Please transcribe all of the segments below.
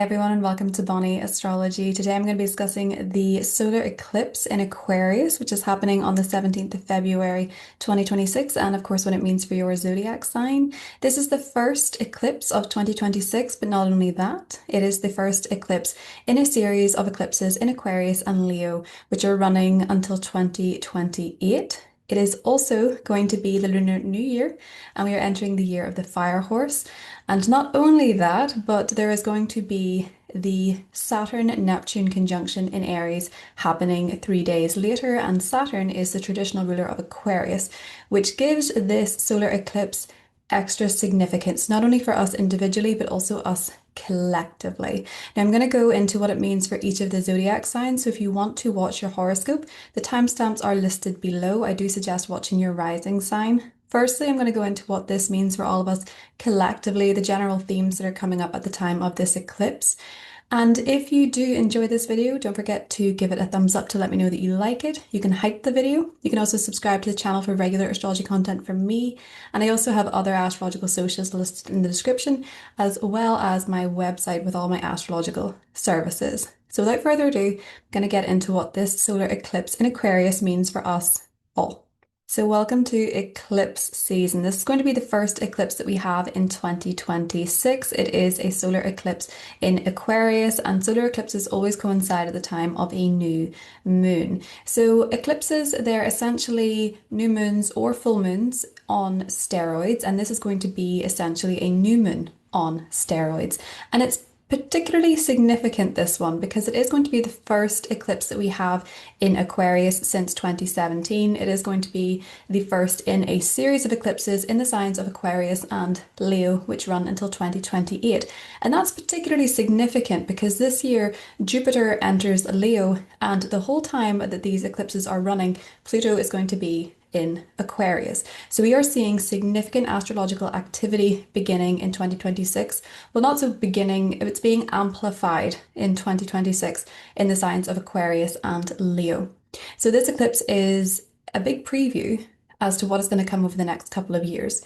Everyone, and welcome to Bonnie Astrology. Today I'm going to be discussing the solar eclipse in Aquarius, which is happening on the 17th of February 2026, and of course what it means for your zodiac sign. This is the first eclipse of 2026, but not only that, it is the first eclipse in a series of eclipses in Aquarius and Leo, which are running until 2028. It is also going to be the Lunar New Year, and we are entering the year of the Fire Horse. And not only that, but there is going to be the Saturn-Neptune conjunction in Aries happening 3 days later, and Saturn is the traditional ruler of Aquarius, which gives this solar eclipse extra significance, not only for us individually, but also us collectively. Now, I'm going to go into what it means for each of the zodiac signs. So if you want to watch your horoscope, the timestamps are listed below. I do suggest watching your rising sign. Firstly, I'm going to go into what this means for all of us collectively, the general themes that are coming up at the time of this eclipse. And if you do enjoy this video, don't forget to give it a thumbs up to let me know that you like it. You can hype the video. You can also subscribe to the channel for regular astrology content from me. And I also have other astrological socials listed in the description, as well as my website with all my astrological services. So without further ado, I'm going to get into what this solar eclipse in Aquarius means for us all. So welcome to eclipse season. This is going to be the first eclipse that we have in 2026. It is a solar eclipse in Aquarius, and solar eclipses always coincide at the time of a new moon. So eclipses, they're essentially new moons or full moons on steroids, and this is going to be essentially a new moon on steroids. And it's particularly significant, this one, because it is going to be the first eclipse that we have in Aquarius since 2017. It is going to be the first in a series of eclipses in the signs of Aquarius and Leo, which run until 2028. And that's particularly significant because this year Jupiter enters Leo, and the whole time that these eclipses are running, Pluto is going to be in Aquarius. So we are seeing significant astrological activity beginning in 2026. Well, not so beginning, it's being amplified in 2026 in the signs of Aquarius and Leo. So this eclipse is a big preview as to what is going to come over the next couple of years.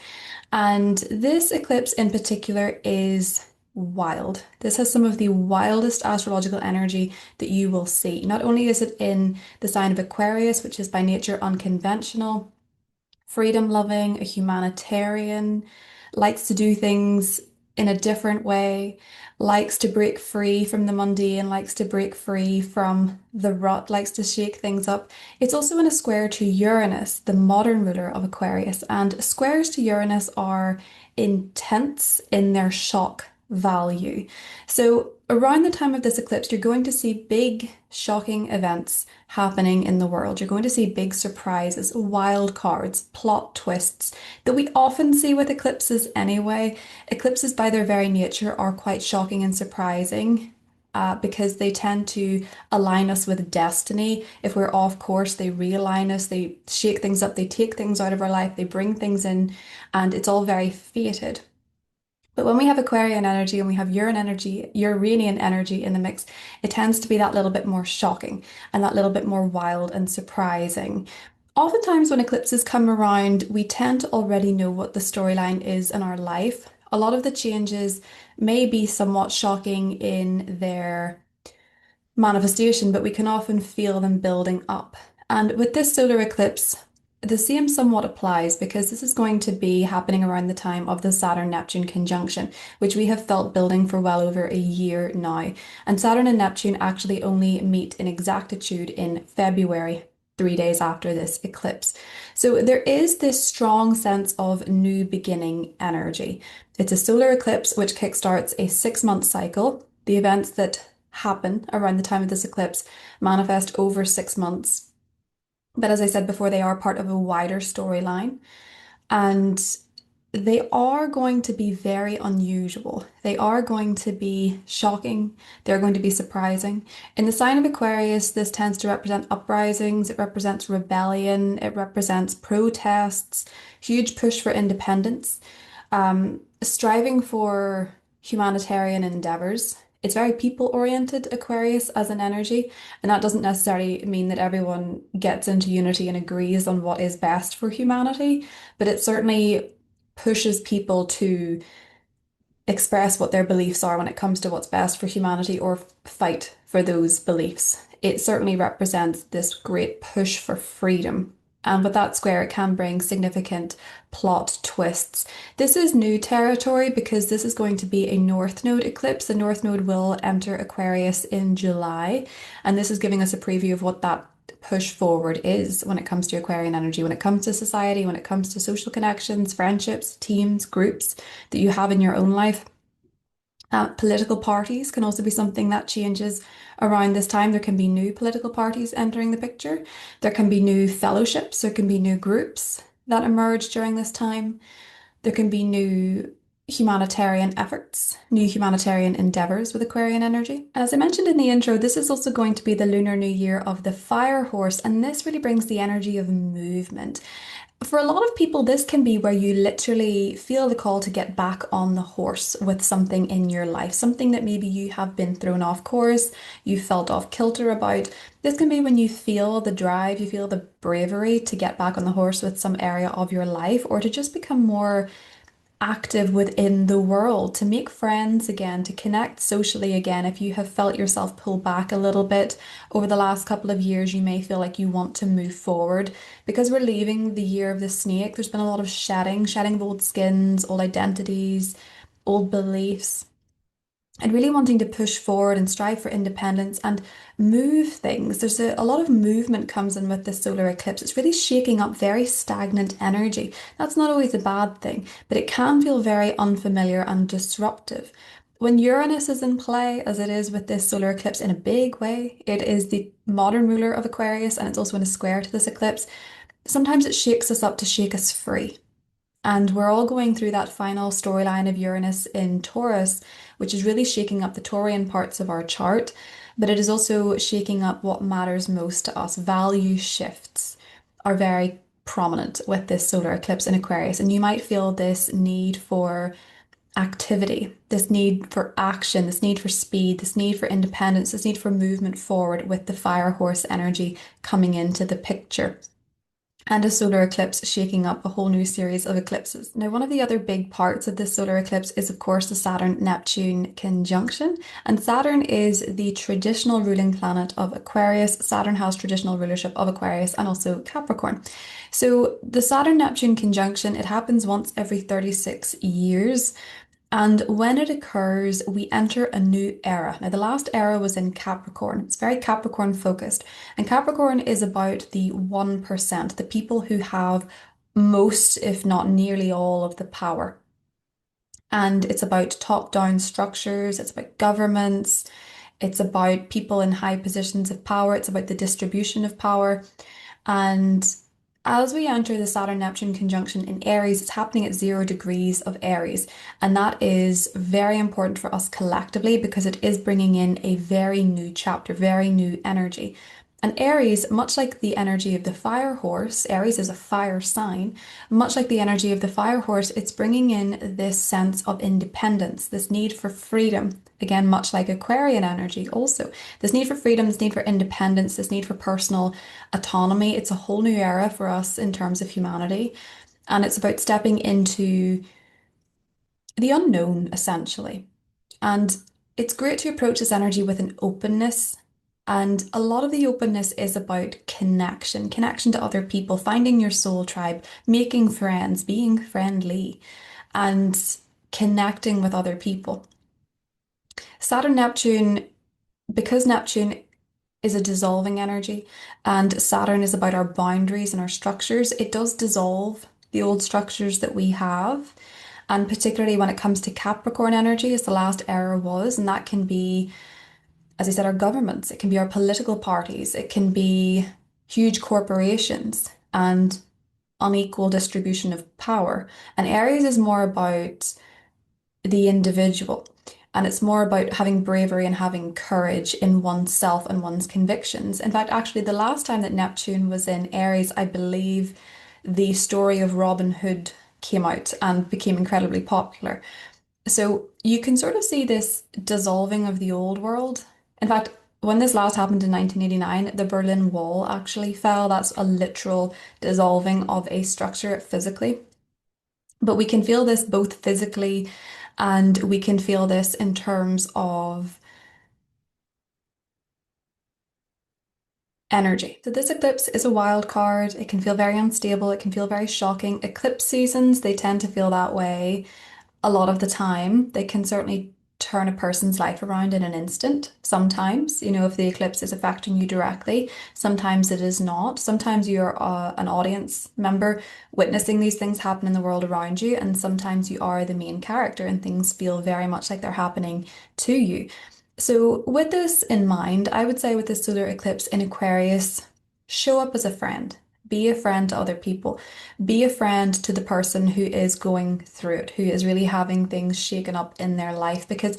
And this eclipse in particular is wild. This has some of the wildest astrological energy that you will see. Not only is it in the sign of Aquarius, which is by nature unconventional, freedom-loving, a humanitarian, likes to do things in a different way, likes to break free from the mundane, likes to break free from the rut, likes to shake things up. It's also in a square to Uranus, the modern ruler of Aquarius, and squares to Uranus are intense in their shock value. So around the time of this eclipse, you're going to see big, shocking events happening in the world. You're going to see big surprises, wild cards, plot twists that we often see with eclipses anyway. Eclipses, by their very nature, are quite shocking and surprising. Because they tend to align us with destiny. If we're off course, they realign us, they shake things up, they take things out of our life, they bring things in, and it's all very fated. But when we have Aquarian energy and we have Uranian energy in the mix, it tends to be that little bit more shocking and that little bit more wild and surprising. Oftentimes when eclipses come around, we tend to already know what the storyline is in our life. A lot of the changes may be somewhat shocking in their manifestation, but we can often feel them building up. And with this solar eclipse, the same somewhat applies because this is going to be happening around the time of the Saturn-Neptune conjunction, which we have felt building for well over a year now. And Saturn and Neptune actually only meet in exactitude in February, 3 days after this eclipse. So there is this strong sense of new beginning energy. It's a solar eclipse which kickstarts a 6-month cycle. The events that happen around the time of this eclipse manifest over 6 months. But as I said before, they are part of a wider storyline, and they are going to be very unusual. They are going to be shocking. They're going to be surprising. In the sign of Aquarius, this tends to represent uprisings. It represents rebellion. It represents protests, huge push for independence, striving for humanitarian endeavors. It's very people-oriented, Aquarius, as an energy, and that doesn't necessarily mean that everyone gets into unity and agrees on what is best for humanity, but it certainly pushes people to express what their beliefs are when it comes to what's best for humanity or fight for those beliefs. It certainly represents this great push for freedom. And with that square, it can bring significant plot twists. This is new territory because this is going to be a North Node eclipse. The North Node will enter Aquarius in July, and this is giving us a preview of what that push forward is when it comes to Aquarian energy, when it comes to society, when it comes to social connections, friendships, teams, groups that you have in your own life. Political parties can also be something that changes around this time. There can be new political parties entering the picture. There can be new fellowships. There can be new groups that emerge during this time. There can be new humanitarian efforts, new humanitarian endeavors with Aquarian energy. As I mentioned in the intro, this is also going to be the Lunar New Year of the Fire Horse, and this really brings the energy of movement. For a lot of people, this can be where you literally feel the call to get back on the horse with something in your life, something that maybe you have been thrown off course, you felt off kilter about. This can be when you feel the drive, you feel the bravery to get back on the horse with some area of your life, or to just become more active within the world, to make friends again, to connect socially again. If you have felt yourself pull back a little bit over the last couple of years, you may feel like you want to move forward. Because we're leaving the year of the snake, there's been a lot of shedding of old skins, old identities, old beliefs, and really wanting to push forward and strive for independence and move things. There's a lot of movement comes in with this solar eclipse. It's really shaking up very stagnant energy. That's not always a bad thing, but it can feel very unfamiliar and disruptive. When Uranus is in play, as it is with this solar eclipse in a big way, it is the modern ruler of Aquarius and it's also in a square to this eclipse. Sometimes it shakes us up to shake us free. And we're all going through that final storyline of Uranus in Taurus, which is really shaking up the Taurian parts of our chart, but it is also shaking up what matters most to us. Value shifts are very prominent with this solar eclipse in Aquarius, and you might feel this need for activity, this need for action, this need for speed, this need for independence, this need for movement forward with the fire horse energy coming into the picture, and a solar eclipse shaking up a whole new series of eclipses. Now, one of the other big parts of this solar eclipse is, of course, the Saturn-Neptune conjunction. And Saturn is the traditional ruling planet of Aquarius. Saturn has traditional rulership of Aquarius and also Capricorn. So the Saturn-Neptune conjunction, it happens once every 36 years. And when it occurs, we enter a new era. Now, the last era was in Capricorn. It's very Capricorn focused. And Capricorn is about the 1%, the people who have most, if not nearly all, of the power. And it's about top-down structures, it's about governments, it's about people in high positions of power, it's about the distribution of power. And as we enter the Saturn-Neptune conjunction in Aries, it's happening at 0 degrees of Aries. And that is very important for us collectively because it is bringing in a very new chapter, very new energy. And Aries, much like the energy of the fire horse, Aries is a fire sign, much like the energy of the fire horse, it's bringing in this sense of independence, this need for freedom. Again, much like Aquarian energy also. This need for freedom, this need for independence, this need for personal autonomy. It's a whole new era for us in terms of humanity. And it's about stepping into the unknown, essentially. And it's great to approach this energy with an openness. And a lot of the openness is about connection, connection to other people, finding your soul tribe, making friends, being friendly, and connecting with other people. Saturn Neptune, because Neptune is a dissolving energy and Saturn is about our boundaries and our structures, it does dissolve the old structures that we have. And particularly when it comes to Capricorn energy, as the last era was, and that can be, as I said, our governments, it can be our political parties, it can be huge corporations and unequal distribution of power. And Aries is more about the individual. And it's more about having bravery and having courage in oneself and one's convictions. In fact, actually, the last time that Neptune was in Aries, I believe the story of Robin Hood came out and became incredibly popular. So you can sort of see this dissolving of the old world. In fact, when this last happened in 1989, the Berlin Wall actually fell. That's a literal dissolving of a structure physically. But we can feel this both physically And we can feel this in terms of energy. So this eclipse is a wild card. It can feel very unstable. It can feel very shocking. Eclipse seasons, they tend to feel that way a lot of the time. They can certainly turn a person's life around in an instant. Sometimes, if the eclipse is affecting you directly, sometimes it is not. Sometimes you're an audience member witnessing these things happen in the world around you, and sometimes you are the main character and things feel very much like they're happening to you. So, with this in mind, I would say with the solar eclipse in Aquarius, show up as a friend. Be a friend to other people. Be a friend to the person who is going through it, who is really having things shaken up in their life. Because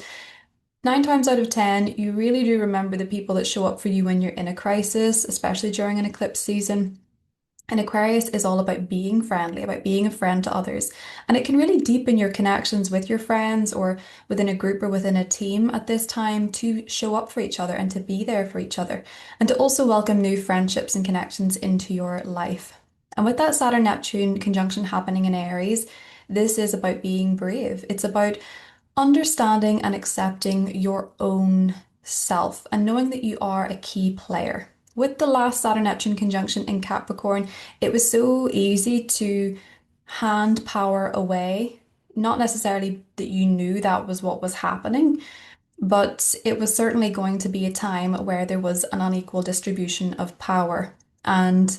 9 times out of 10, you really do remember the people that show up for you when you're in a crisis, especially during an eclipse season. And Aquarius is all about being friendly, about being a friend to others. And it can really deepen your connections with your friends or within a group or within a team at this time to show up for each other and to be there for each other and to also welcome new friendships and connections into your life. And with that Saturn Neptune conjunction happening in Aries, this is about being brave. It's about understanding and accepting your own self and knowing that you are a key player. With the last Saturn Neptune conjunction in Capricorn, it was so easy to hand power away. Not necessarily that you knew that was what was happening, but it was certainly going to be a time where there was an unequal distribution of power. And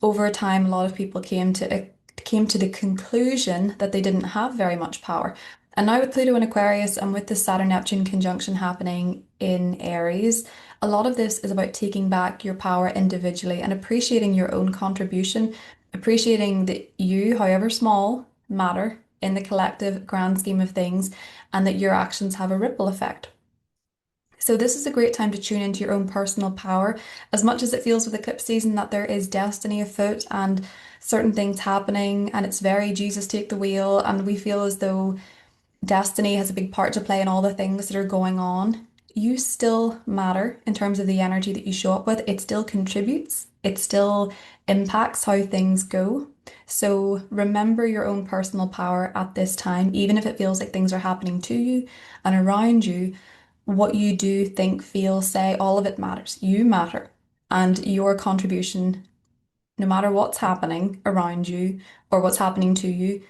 over time, a lot of people came to the conclusion that they didn't have very much power. And now with Pluto in Aquarius and with the Saturn Neptune conjunction happening in Aries, a lot of this is about taking back your power individually and appreciating your own contribution, appreciating that you, however small, matter in the collective grand scheme of things, and that your actions have a ripple effect. So this is a great time to tune into your own personal power. As much as it feels with eclipse season that there is destiny afoot and certain things happening, and it's very Jesus take the wheel, and we feel as though destiny has a big part to play in all the things that are going on. You still matter in terms of the energy that you show up with. It still contributes, it still impacts how things go. So remember your own personal power at this time, even if it feels like things are happening to you and around you. What you do, think, feel, say, all of it matters. You matter. And your contribution, no matter what's happening around you or what's happening to you,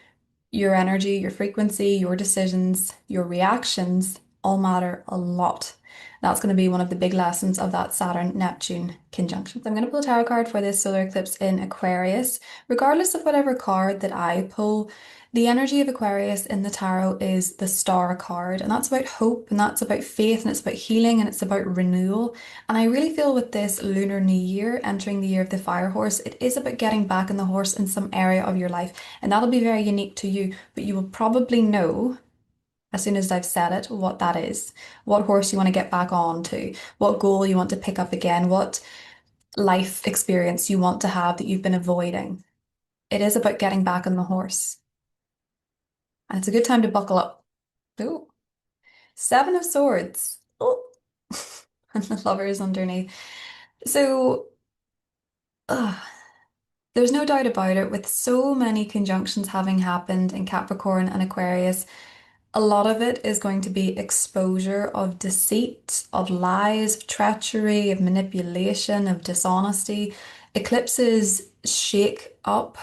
your energy, your frequency, your decisions, your reactions all matter a lot. That's going to be one of the big lessons of that Saturn-Neptune conjunction. So I'm going to pull a tarot card for this solar eclipse in Aquarius. Regardless of whatever card that I pull, the energy of Aquarius in the tarot is the Star card, and that's about hope, and that's about faith, and it's about healing, and it's about renewal. And I really feel with this Lunar New Year, entering the year of the fire horse, it is about getting back on the horse in some area of your life. And that'll be very unique to you, but you will probably know as soon as I've said it what that is, what horse you want to get back on to, what goal you want to pick up again, what life experience you want to have that you've been avoiding. It is about getting back on the horse. And it's a good time to buckle up. Ooh, Seven of Swords. Oh, and the lovers underneath. So, ugh, there's no doubt about it, with so many conjunctions having happened in Capricorn and Aquarius, a lot of it is going to be exposure of deceit, of lies, of treachery, of manipulation, of dishonesty. Eclipses shake up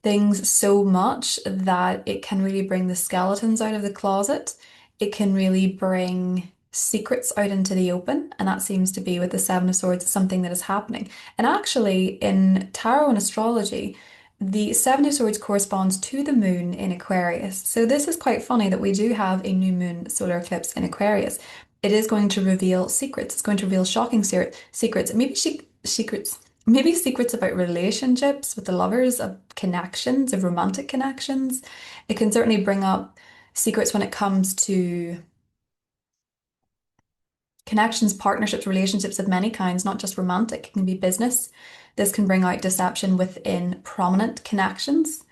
things so much that it can really bring the skeletons out of the closet. It can really bring secrets out into the open. And that seems to be with the Seven of Swords, something that is happening. And actually, in tarot and astrology, the Seven of Swords corresponds to the moon in Aquarius. So this is quite funny that we do have a new moon solar eclipse in Aquarius. It is going to reveal secrets. It's going to reveal shocking secrets. Maybe secrets about relationships with the lovers, of connections, of romantic connections. It can certainly bring up secrets when it comes to connections, partnerships, relationships of many kinds, not just romantic. It can be business. This can bring out deception within prominent connections.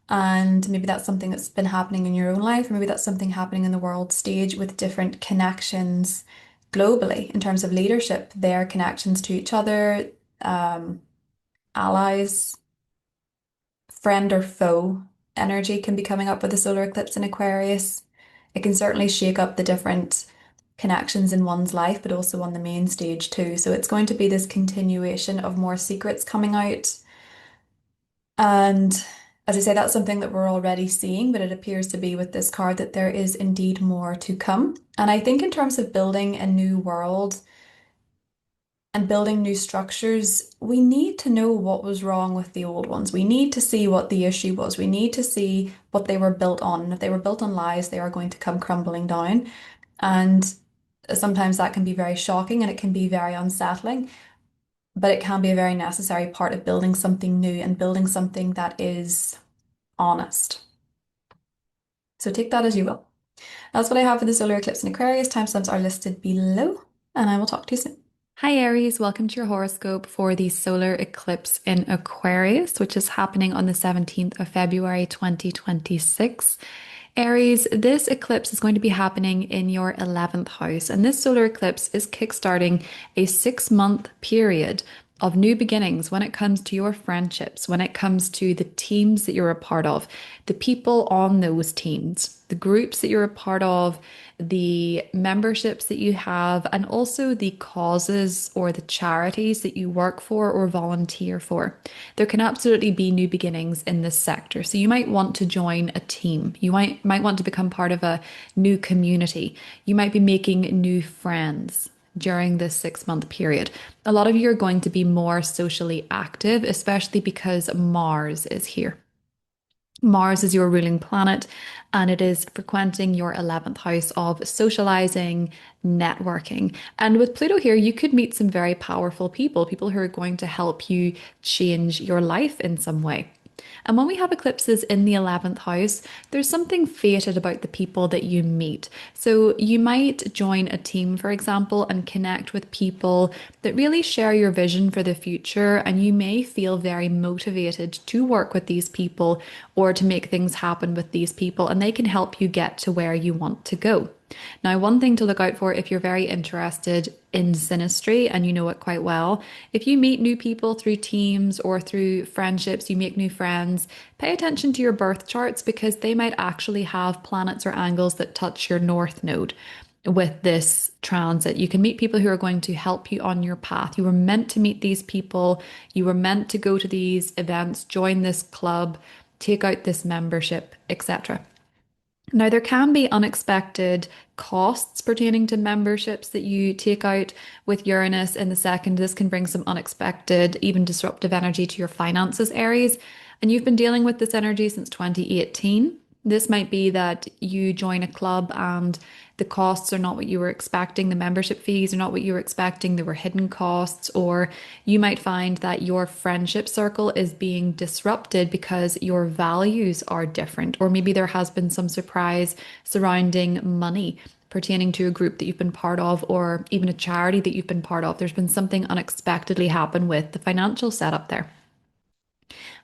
And maybe that's something that's been happening in your own life, or maybe that's something happening in the world stage with different connections globally in terms of leadership, their connections to each other, um, allies, friend or foe. energy can be coming up with the solar eclipse in Aquarius. It can certainly shake up the different connections in one's life, but also on the main stage too. So it's going to be this continuation of more secrets coming out. And as I say, that's something that we're already seeing, but it appears to be with this card that there is indeed more to come. And I think in terms of building a new world and building new structures, we need to know what was wrong with the old ones. We need to see what the issue was. We need to see what they were built on. And if they were built on lies, they are going to come crumbling down. And sometimes that can be very shocking and it can be very unsettling, but it can be a very necessary part of building something new and building something that is honest. So take that as you will. That's what I have for the solar eclipse in Aquarius. Timestamps are listed below, and I will talk to you soon. Hi Aries, welcome to your horoscope for the solar eclipse in Aquarius, which is happening on the 17th of February 2026. Aries, this eclipse is going to be happening in your 11th house, and this solar eclipse is kickstarting a 6-month period of new beginnings when it comes to your friendships, when it comes to the teams that you're a part of, the people on those teams, the groups that you're a part of, the memberships that you have, and also the causes or the charities that you work for or volunteer for. There can absolutely be new beginnings in this sector. So you might want to join a team. You might want to become part of a new community. You might be making new friends during this 6-month period. A lot of you are going to be more socially active, especially because Mars is here. Mars is your ruling planet and it is frequenting your 11th house of socializing, networking. And with Pluto here, you could meet some very powerful people who are going to help you change your life in some way. And when we have eclipses in the 11th house, there's something fated about the people that you meet. So you might join a team, for example, and connect with people that really share your vision for the future. And you may feel very motivated to work with these people or to make things happen with these people, and they can help you get to where you want to go. Now, one thing to look out for if you're very interested in synastry and you know it quite well, if you meet new people through teams or through friendships, you make new friends, pay attention to your birth charts because they might actually have planets or angles that touch your north node. With this transit, you can meet people who are going to help you on your path. You were meant to meet these people, you were meant to go to these events, join this club, take out this membership, etc. Now, there can be unexpected costs pertaining to memberships that you take out with Uranus in the second. This can bring some unexpected, even disruptive energy to your finances, Aries. And you've been dealing with this energy since 2018. This might be that you join a club and the costs are not what you were expecting. The membership fees are not what you were expecting. There were hidden costs, or you might find that your friendship circle is being disrupted because your values are different, or maybe there has been some surprise surrounding money pertaining to a group that you've been part of, or even a charity that you've been part of. There's been something unexpectedly happen with the financial setup there.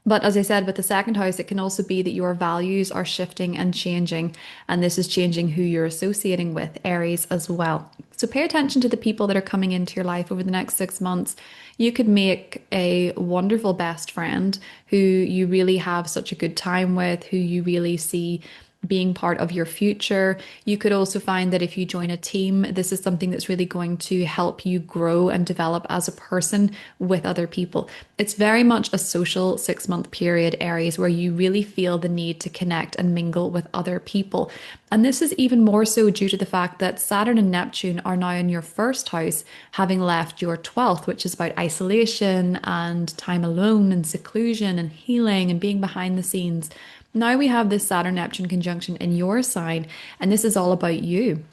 But as I said, with the second house, it can also be that your values are shifting and changing, and this is changing who you're associating with, Aries, as well. So pay attention to the people that are coming into your life over the next 6 months. You could make a wonderful best friend who you really have such a good time with, who you really see being part of your future. You could also find that if you join a team, this is something that's really going to help you grow and develop as a person with other people. It's very much a social 6-month period, Aries, where you really feel the need to connect and mingle with other people. And this is even more so due to the fact that Saturn and Neptune are now in your first house, having left your 12th, which is about isolation and time alone and seclusion and healing and being behind the scenes. Now we have this Saturn-Neptune conjunction in your sign, and this is all about you,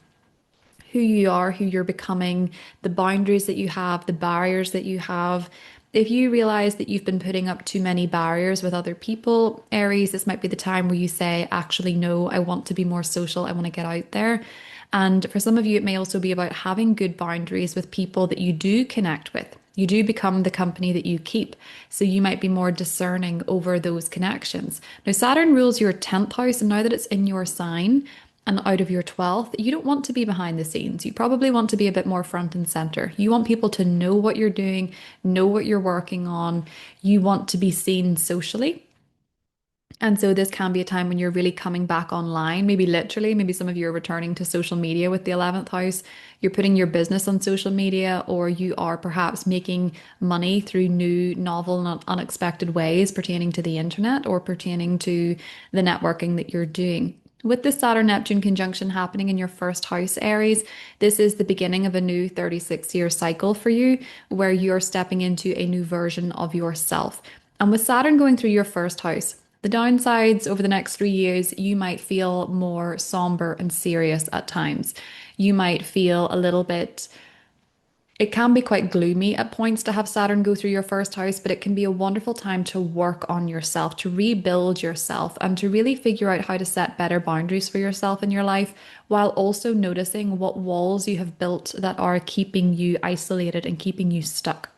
who you are, who you're becoming, the boundaries that you have, the barriers that you have. If you realize that you've been putting up too many barriers with other people, Aries, this might be the time where you say, actually, no, I want to be more social. I want to get out there. And for some of you, it may also be about having good boundaries with people that you do connect with. You do become the company that you keep. So you might be more discerning over those connections. Now, Saturn rules your 10th house, and now that it's in your sign and out of your 12th, you don't want to be behind the scenes. You probably want to be a bit more front and center. You want people to know what you're doing, know what you're working on. You want to be seen socially. And so this can be a time when you're really coming back online, maybe literally, maybe some of you are returning to social media with the 11th house. You're putting your business on social media, or you are perhaps making money through new, novel, and unexpected ways pertaining to the internet or pertaining to the networking that you're doing. With the Saturn Neptune conjunction happening in your first house, Aries, this is the beginning of a new 36-year cycle for you where you're stepping into a new version of yourself. And with Saturn going through your first house, the downsides over the next 3 years, you might feel more somber and serious at times. You might feel a little bit, it can be quite gloomy at points to have Saturn go through your first house, but it can be a wonderful time to work on yourself, to rebuild yourself, and to really figure out how to set better boundaries for yourself in your life, while also noticing what walls you have built that are keeping you isolated and keeping you stuck.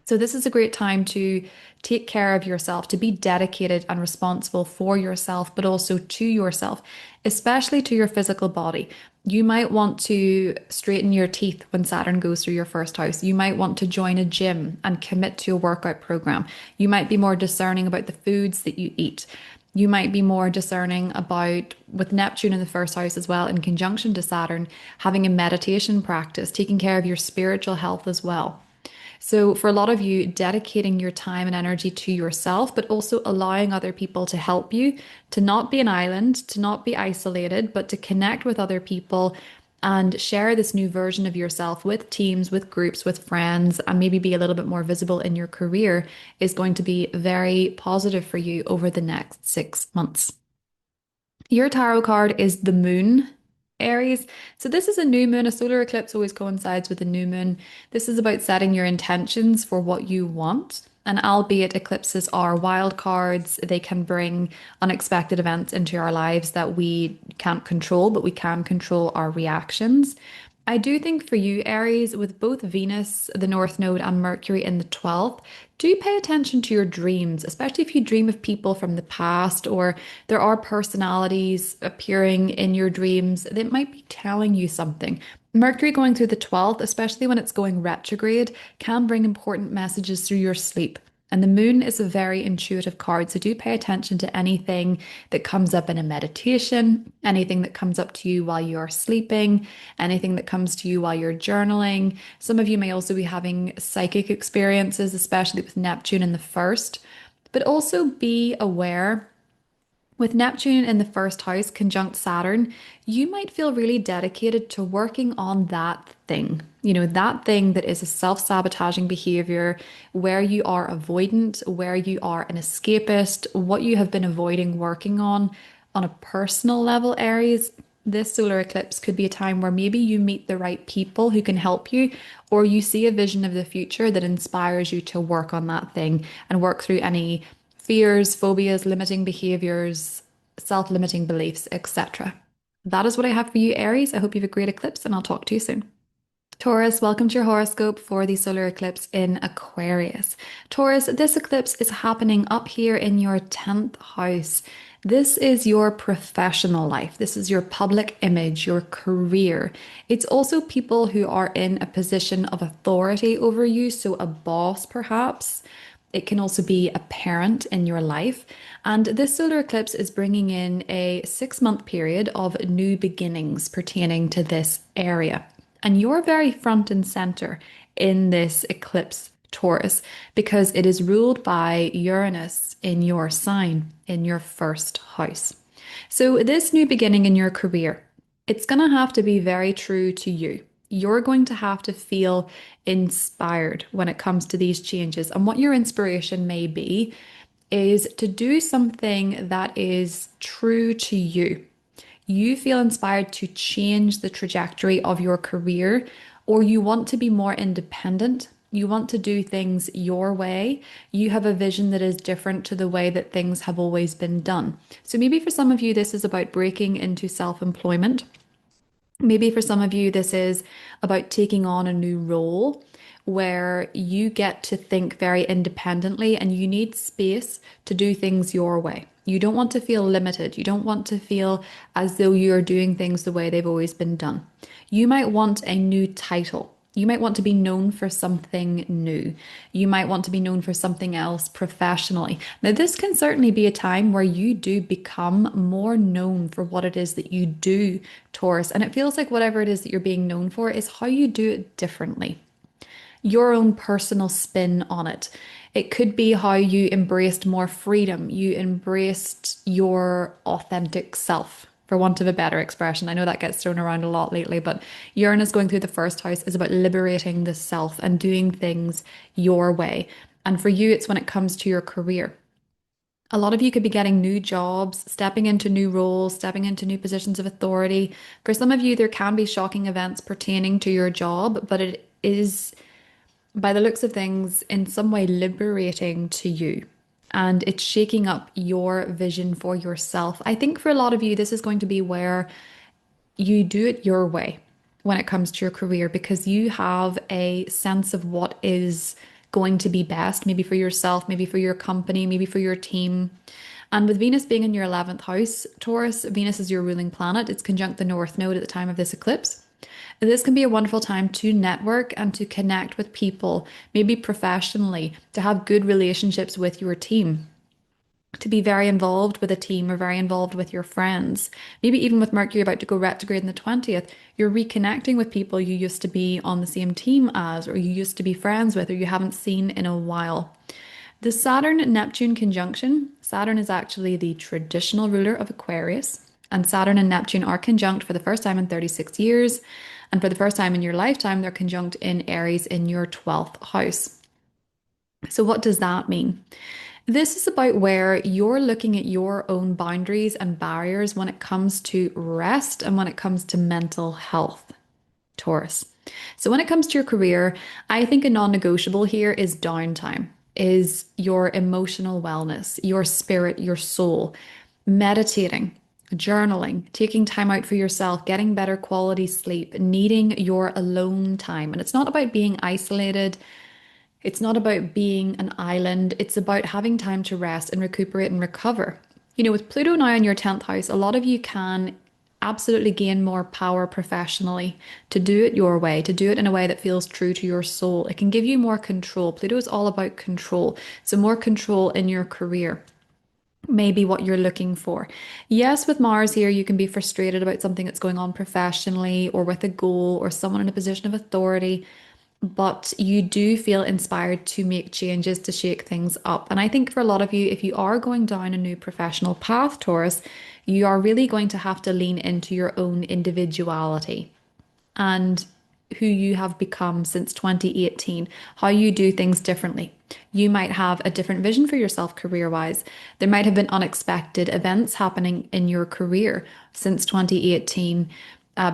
So, this is a great time to take care of yourself, to be dedicated and responsible for yourself, but also to yourself, especially to your physical body. You might want to straighten your teeth when Saturn goes through your first house. You might want to join a gym and commit to a workout program. You might be more discerning about the foods that you eat. You might be more discerning about, with Neptune in the first house as well, in conjunction to Saturn, having a meditation practice, taking care of your spiritual health as well. So, for a lot of you, dedicating your time and energy to yourself, but also allowing other people to help you, to not be an island, to not be isolated, but to connect with other people and share this new version of yourself with teams, with groups, with friends, and maybe be a little bit more visible in your career is going to be very positive for you over the next 6 months. Your tarot card is the moon, Aries. So this is a new moon. A solar eclipse always coincides with a new moon. This is about setting your intentions for what you want. And albeit eclipses are wild cards, they can bring unexpected events into our lives that we can't control, but we can control our reactions. I do think for you, Aries, with both Venus, the North Node, and Mercury in the 12th, do pay attention to your dreams, especially if you dream of people from the past or there are personalities appearing in your dreams that might be telling you something. Mercury going through the 12th, especially when it's going retrograde, can bring important messages through your sleep. And the moon is a very intuitive card, so do pay attention to anything that comes up in a meditation, anything that comes up to you while you're sleeping, anything that comes to you while you're journaling. Some of you may also be having psychic experiences, especially with Neptune in the first, but also be aware with Neptune in the first house conjunct Saturn, you might feel really dedicated to working on that thing. You know, that thing that is a self-sabotaging behavior, where you are avoidant, where you are an escapist, what you have been avoiding working on a personal level, Aries. This solar eclipse could be a time where maybe you meet the right people who can help you, or you see a vision of the future that inspires you to work on that thing and work through any fears, phobias, limiting behaviors, self-limiting beliefs, etc. That is what I have for you, Aries. I hope you have a great eclipse, and I'll talk to you soon. Taurus, welcome to your horoscope for the solar eclipse in Aquarius. Taurus, this eclipse is happening up here in your 10th house. This is your professional life. This is your public image, your career. It's also people who are in a position of authority over you, so a boss perhaps. It can also be a parent in your life. And this solar eclipse is bringing in a 6-month period of new beginnings pertaining to this area. And you're very front and center in this eclipse, Taurus, because it is ruled by Uranus in your sign, in your first house. So this new beginning in your career, it's going to have to be very true to you. You're going to have to feel inspired when it comes to these changes. And what your inspiration may be is to do something that is true to you. You feel inspired to change the trajectory of your career, or you want to be more independent. You want to do things your way. You have a vision that is different to the way that things have always been done. So maybe for some of you, this is about breaking into self-employment. Maybe for some of you, this is about taking on a new role where you get to think very independently and you need space to do things your way. You don't want to feel limited. You don't want to feel as though you're doing things the way they've always been done. You might want a new title. You might want to be known for something new. You might want to be known for something else professionally. Now, this can certainly be a time where you do become more known for what it is that you do, Taurus. And it feels like whatever it is that you're being known for is how you do it differently, your own personal spin on it. It could be how you embraced more freedom, you embraced your authentic self, for want of a better expression. I know that gets thrown around a lot lately, but Uranus going through the first house is about liberating the self and doing things your way. And for you, it's when it comes to your career. A lot of you could be getting new jobs, stepping into new roles, stepping into new positions of authority. For some of you, there can be shocking events pertaining to your job, but it is, by the looks of things, in some way liberating to you. And it's shaking up your vision for yourself. I think for a lot of you, this is going to be where you do it your way when it comes to your career because you have a sense of what is going to be best, maybe for yourself, maybe for your company, maybe for your team. And with Venus being in your 11th house, Taurus, Venus is your ruling planet. It's conjunct the North Node at the time of this eclipse. This can be a wonderful time to network and to connect with people, maybe professionally, to have good relationships with your team, to be very involved with a team or very involved with your friends. Maybe even with Mercury about to go retrograde in the 20th, you're reconnecting with people you used to be on the same team as, or you used to be friends with, or you haven't seen in a while. The Saturn-Neptune conjunction, Saturn is actually the traditional ruler of Aquarius, and Saturn and Neptune are conjunct for the first time in 36 years. And for the first time in your lifetime, they're conjunct in Aries in your 12th house. So, what does that mean? This is about where you're looking at your own boundaries and barriers when it comes to rest and when it comes to mental health, Taurus. So, when it comes to your career, I think a non negotiable here is downtime, is your emotional wellness, your spirit, your soul, meditating, journaling, taking time out for yourself, getting better quality sleep, needing your alone time. And it's not about being isolated. It's not about being an island. It's about having time to rest and recuperate and recover. You know, with Pluto now in your 10th house, a lot of you can absolutely gain more power professionally to do it your way, to do it in a way that feels true to your soul. It can give you more control. Pluto is all about control. So, more control in your career. Maybe what you're looking for. Yes, with Mars here, you can be frustrated about something that's going on professionally or with a goal or someone in a position of authority, but you do feel inspired to make changes to shake things up. And I think for a lot of you, if you are going down a new professional path, Taurus, you are really going to have to lean into your own individuality and who you have become since 2018, how you do things differently. You might have a different vision for yourself career wise. There might have been unexpected events happening in your career since 2018.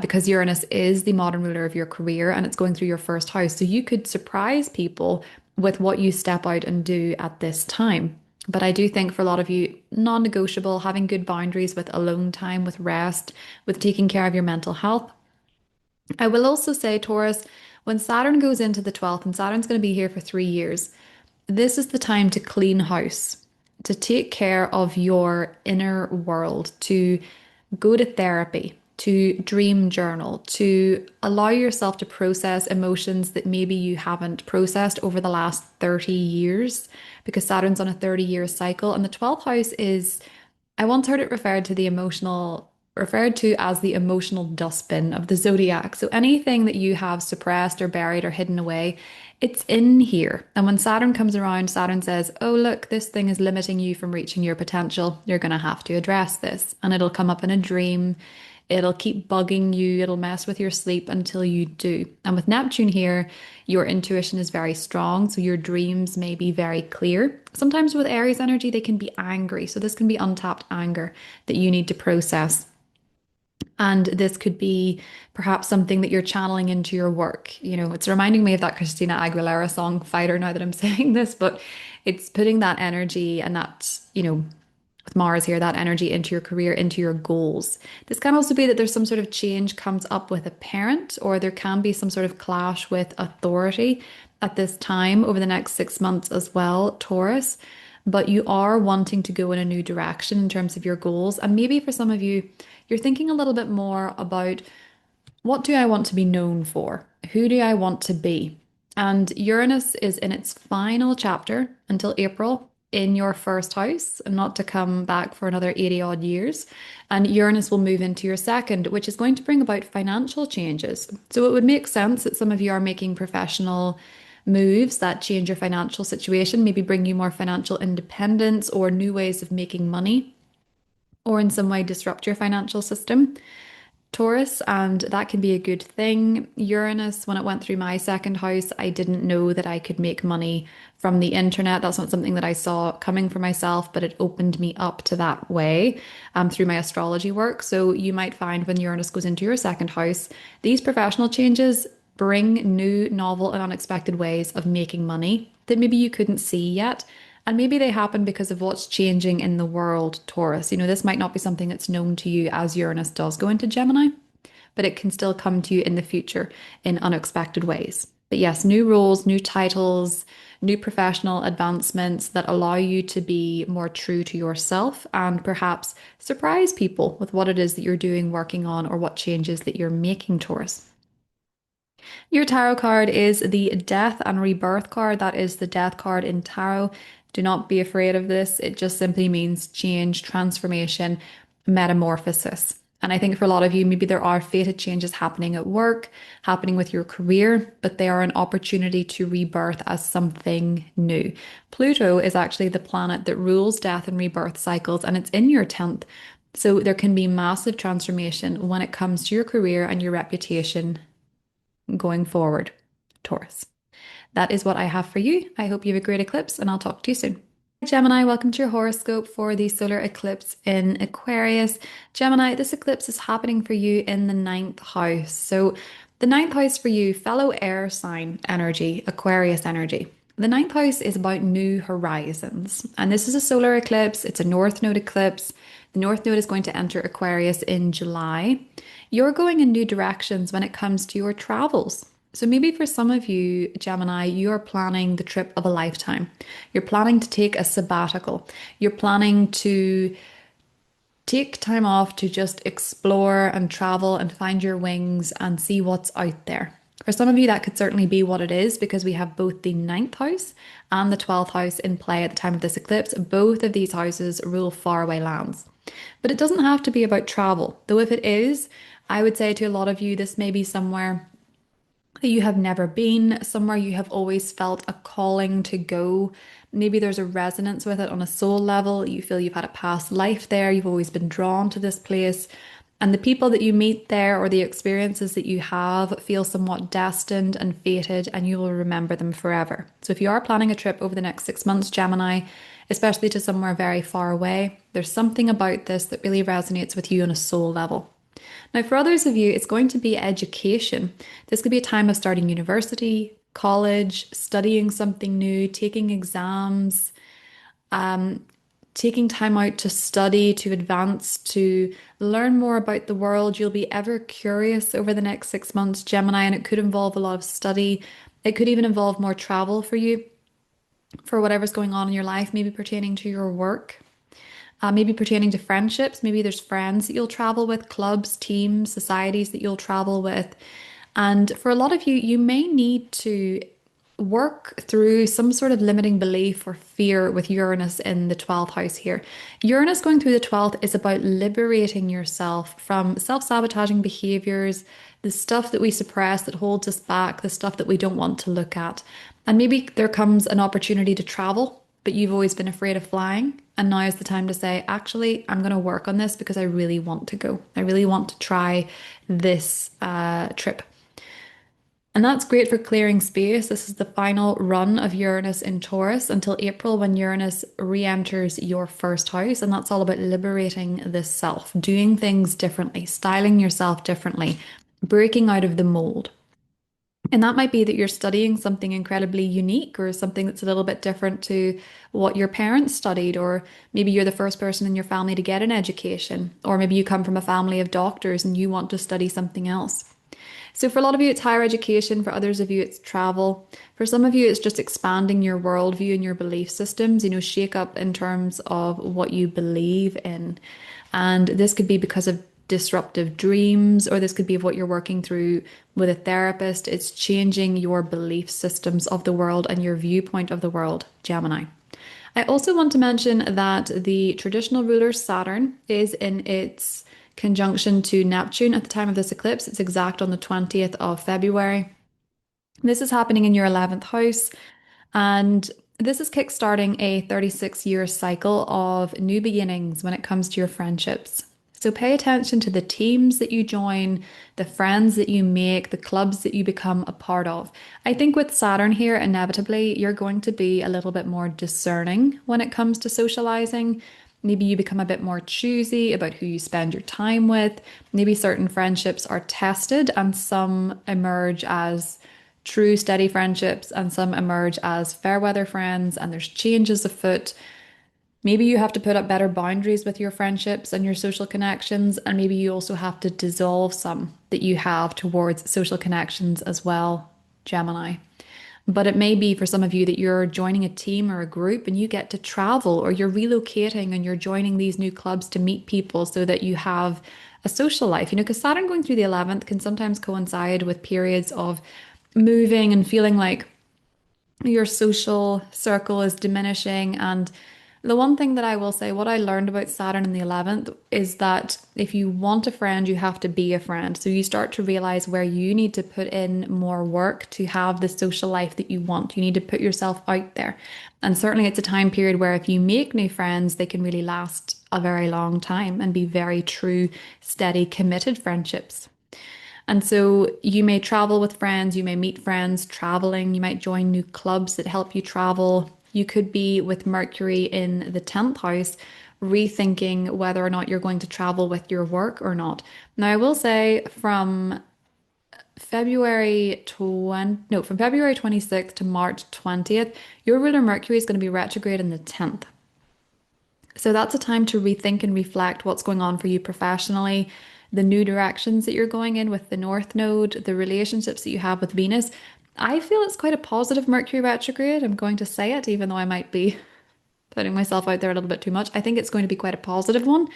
Because Uranus is the modern ruler of your career and it's going through your first house. So you could surprise people with what you step out and do at this time. But I do think for a lot of you, non negotiable, having good boundaries with alone time, with rest, with taking care of your mental health. I will also say, Taurus, when Saturn goes into the 12th, and Saturn's going to be here for 3 years, this is the time to clean house, to take care of your inner world, to go to therapy, to dream journal, to allow yourself to process emotions that maybe you haven't processed over the last 30 years, because Saturn's on a 30-year cycle. And the 12th house is, I once heard it referred to as the emotional dustbin of the zodiac. So anything that you have suppressed or buried or hidden away, it's in here. And when Saturn comes around, Saturn says, oh, look, this thing is limiting you from reaching your potential. You're going to have to address this. And it'll come up in a dream. It'll keep bugging you. It'll mess with your sleep until you do. And with Neptune here, your intuition is very strong. So your dreams may be very clear. Sometimes with Aries energy, they can be angry. So this can be untapped anger that you need to process. And this could be perhaps something that you're channeling into your work. You know, it's reminding me of that Christina Aguilera song, Fighter, now that I'm saying this, but it's putting that energy and that, you know, with Mars here, that energy into your career, into your goals. This can also be that there's some sort of change comes up with a parent, or there can be some sort of clash with authority at this time over the next 6 months as well, Taurus. But you are wanting to go in a new direction in terms of your goals. And maybe for some of you, you're thinking a little bit more about What do I want to be known for? Who do I want to be? And Uranus is in its final chapter until April in your first house, and not to come back for another 80 odd years. And Uranus will move into your second, which is going to bring about financial changes. So it would make sense that some of you are making professional moves that change your financial situation, maybe bring you more financial independence or new ways of making money, or in some way disrupt your financial system. Taurus, and that can be a good thing. Uranus, when it went through my second house, I didn't know that I could make money from the internet. That's not something that I saw coming for myself, but it opened me up to that way through my astrology work. So you might find when Uranus goes into your second house, these professional changes bring new, novel, and unexpected ways of making money that maybe you couldn't see yet. And maybe they happen because of what's changing in the world, Taurus. This might not be something that's known to you as Uranus does go into Gemini, but it can still come to you in the future in unexpected ways. But yes, new roles, new titles, new professional advancements that allow you to be more true to yourself and perhaps surprise people with what it is that you're doing, working on, or what changes that you're making, Taurus. Your tarot card is the Death and Rebirth card. That is the Death card in tarot. Do not be afraid of this. It just simply means change, transformation, metamorphosis. And I think for a lot of you, maybe there are fated changes happening at work, happening with your career, but they are an opportunity to rebirth as something new. Pluto is actually the planet that rules death and rebirth cycles, and it's in your 10th. So there can be massive transformation when it comes to your career and your reputation going forward, Taurus. That is what I have for you. I hope you have a great eclipse, and I'll talk to you soon. Gemini, welcome to your horoscope for the solar eclipse in Aquarius. Gemini, this eclipse is happening for you in the ninth house. So, the ninth house for you, fellow air sign energy, Aquarius energy. The ninth house is about new horizons, and this is a solar eclipse. It's a North Node eclipse. The North Node is going to enter Aquarius in July. You're going in new directions when it comes to your travels. So maybe for some of you, Gemini, you're planning the trip of a lifetime. You're planning to take a sabbatical. You're planning to take time off to just explore and travel and find your wings and see what's out there. For some of you, that could certainly be what it is because we have both the ninth house and the 12th house in play at the time of this eclipse. Both of these houses rule faraway lands. But it doesn't have to be about travel, though if it is, I would say to a lot of you, this may be somewhere that you have never been, somewhere you have always felt a calling to go. Maybe there's a resonance with it on a soul level. You feel you've had a past life there, you've always been drawn to this place. And the people that you meet there or the experiences that you have feel somewhat destined and fated, and you will remember them forever. So, if you are planning a trip over the next 6 months, Gemini, especially to somewhere very far away, there's something about this that really resonates with you on a soul level. Now, for others of you, it's going to be education. This could be a time of starting university, college, studying something new, taking exams, taking time out to study, to advance, to learn more about the world. You'll be ever curious over the next 6 months, Gemini, and it could involve a lot of study. It could even involve more travel for you, for whatever's going on in your life, maybe pertaining to your work. Maybe pertaining to friendships. Maybe there's friends that you'll travel with, clubs, teams, societies that you'll travel with. And for a lot of you, you may need to work through some sort of limiting belief or fear with Uranus in the 12th house here. Uranus going through the 12th is about liberating yourself from self-sabotaging behaviors, the stuff that we suppress that holds us back, the stuff that we don't want to look at. And maybe there comes an opportunity to travel, but you've always been afraid of flying. And now is the time to say, actually, I'm going to work on this because I really want to go. I really want to try this trip. And that's great for clearing space. This is the final run of Uranus in Taurus until April when Uranus re-enters your first house. And that's all about liberating the self, doing things differently, styling yourself differently, breaking out of the mold. And that might be that you're studying something incredibly unique or something that's a little bit different to what your parents studied, or maybe you're the first person in your family to get an education, or maybe you come from a family of doctors and you want to study something else. So for a lot of you, it's higher education. For others of you, it's travel. For some of you, it's just expanding your worldview and your belief systems, shake up in terms of what you believe in. And this could be because of disruptive dreams, or this could be of what you're working through with a therapist. It's changing your belief systems of the world and your viewpoint of the world, Gemini. I also want to mention that the traditional ruler Saturn is in its conjunction to Neptune at the time of this eclipse. It's exact on the 20th of February. This is happening in your 11th house, and this is kickstarting a 36-year cycle of new beginnings when it comes to your friendships. So pay attention to the teams that you join, the friends that you make, the clubs that you become a part of. I think with Saturn here, inevitably, you're going to be a little bit more discerning when it comes to socializing. Maybe you become a bit more choosy about who you spend your time with. Maybe certain friendships are tested and some emerge as true, steady friendships, and some emerge as fair weather friends, and there's changes afoot. Maybe you have to put up better boundaries with your friendships and your social connections, and maybe you also have to dissolve some that you have towards social connections as well, Gemini. But it may be for some of you that you're joining a team or a group and you get to travel, or you're relocating and you're joining these new clubs to meet people so that you have a social life. Because Saturn going through the 11th can sometimes coincide with periods of moving and feeling like your social circle is diminishing. And the one thing that I will say, what I learned about Saturn in the 11th is that if you want a friend, you have to be a friend. So you start to realize where you need to put in more work to have the social life that you want. You need to put yourself out there. And certainly it's a time period where if you make new friends, they can really last a very long time and be very true, steady, committed friendships. And so you may travel with friends, you may meet friends traveling, you might join new clubs that help you travel. You could be with Mercury in the 10th house, rethinking whether or not you're going to travel with your work or not. Now, I will say from from February 26th to March 20th, your ruler Mercury is going to be retrograde in the 10th. So that's a time to rethink and reflect what's going on for you professionally, the new directions that you're going in with the North Node, the relationships that you have with Venus. I feel it's quite a positive Mercury retrograde. I'm going to say it, even though I might be putting myself out there a little bit too much. I think it's going to be quite a positive one,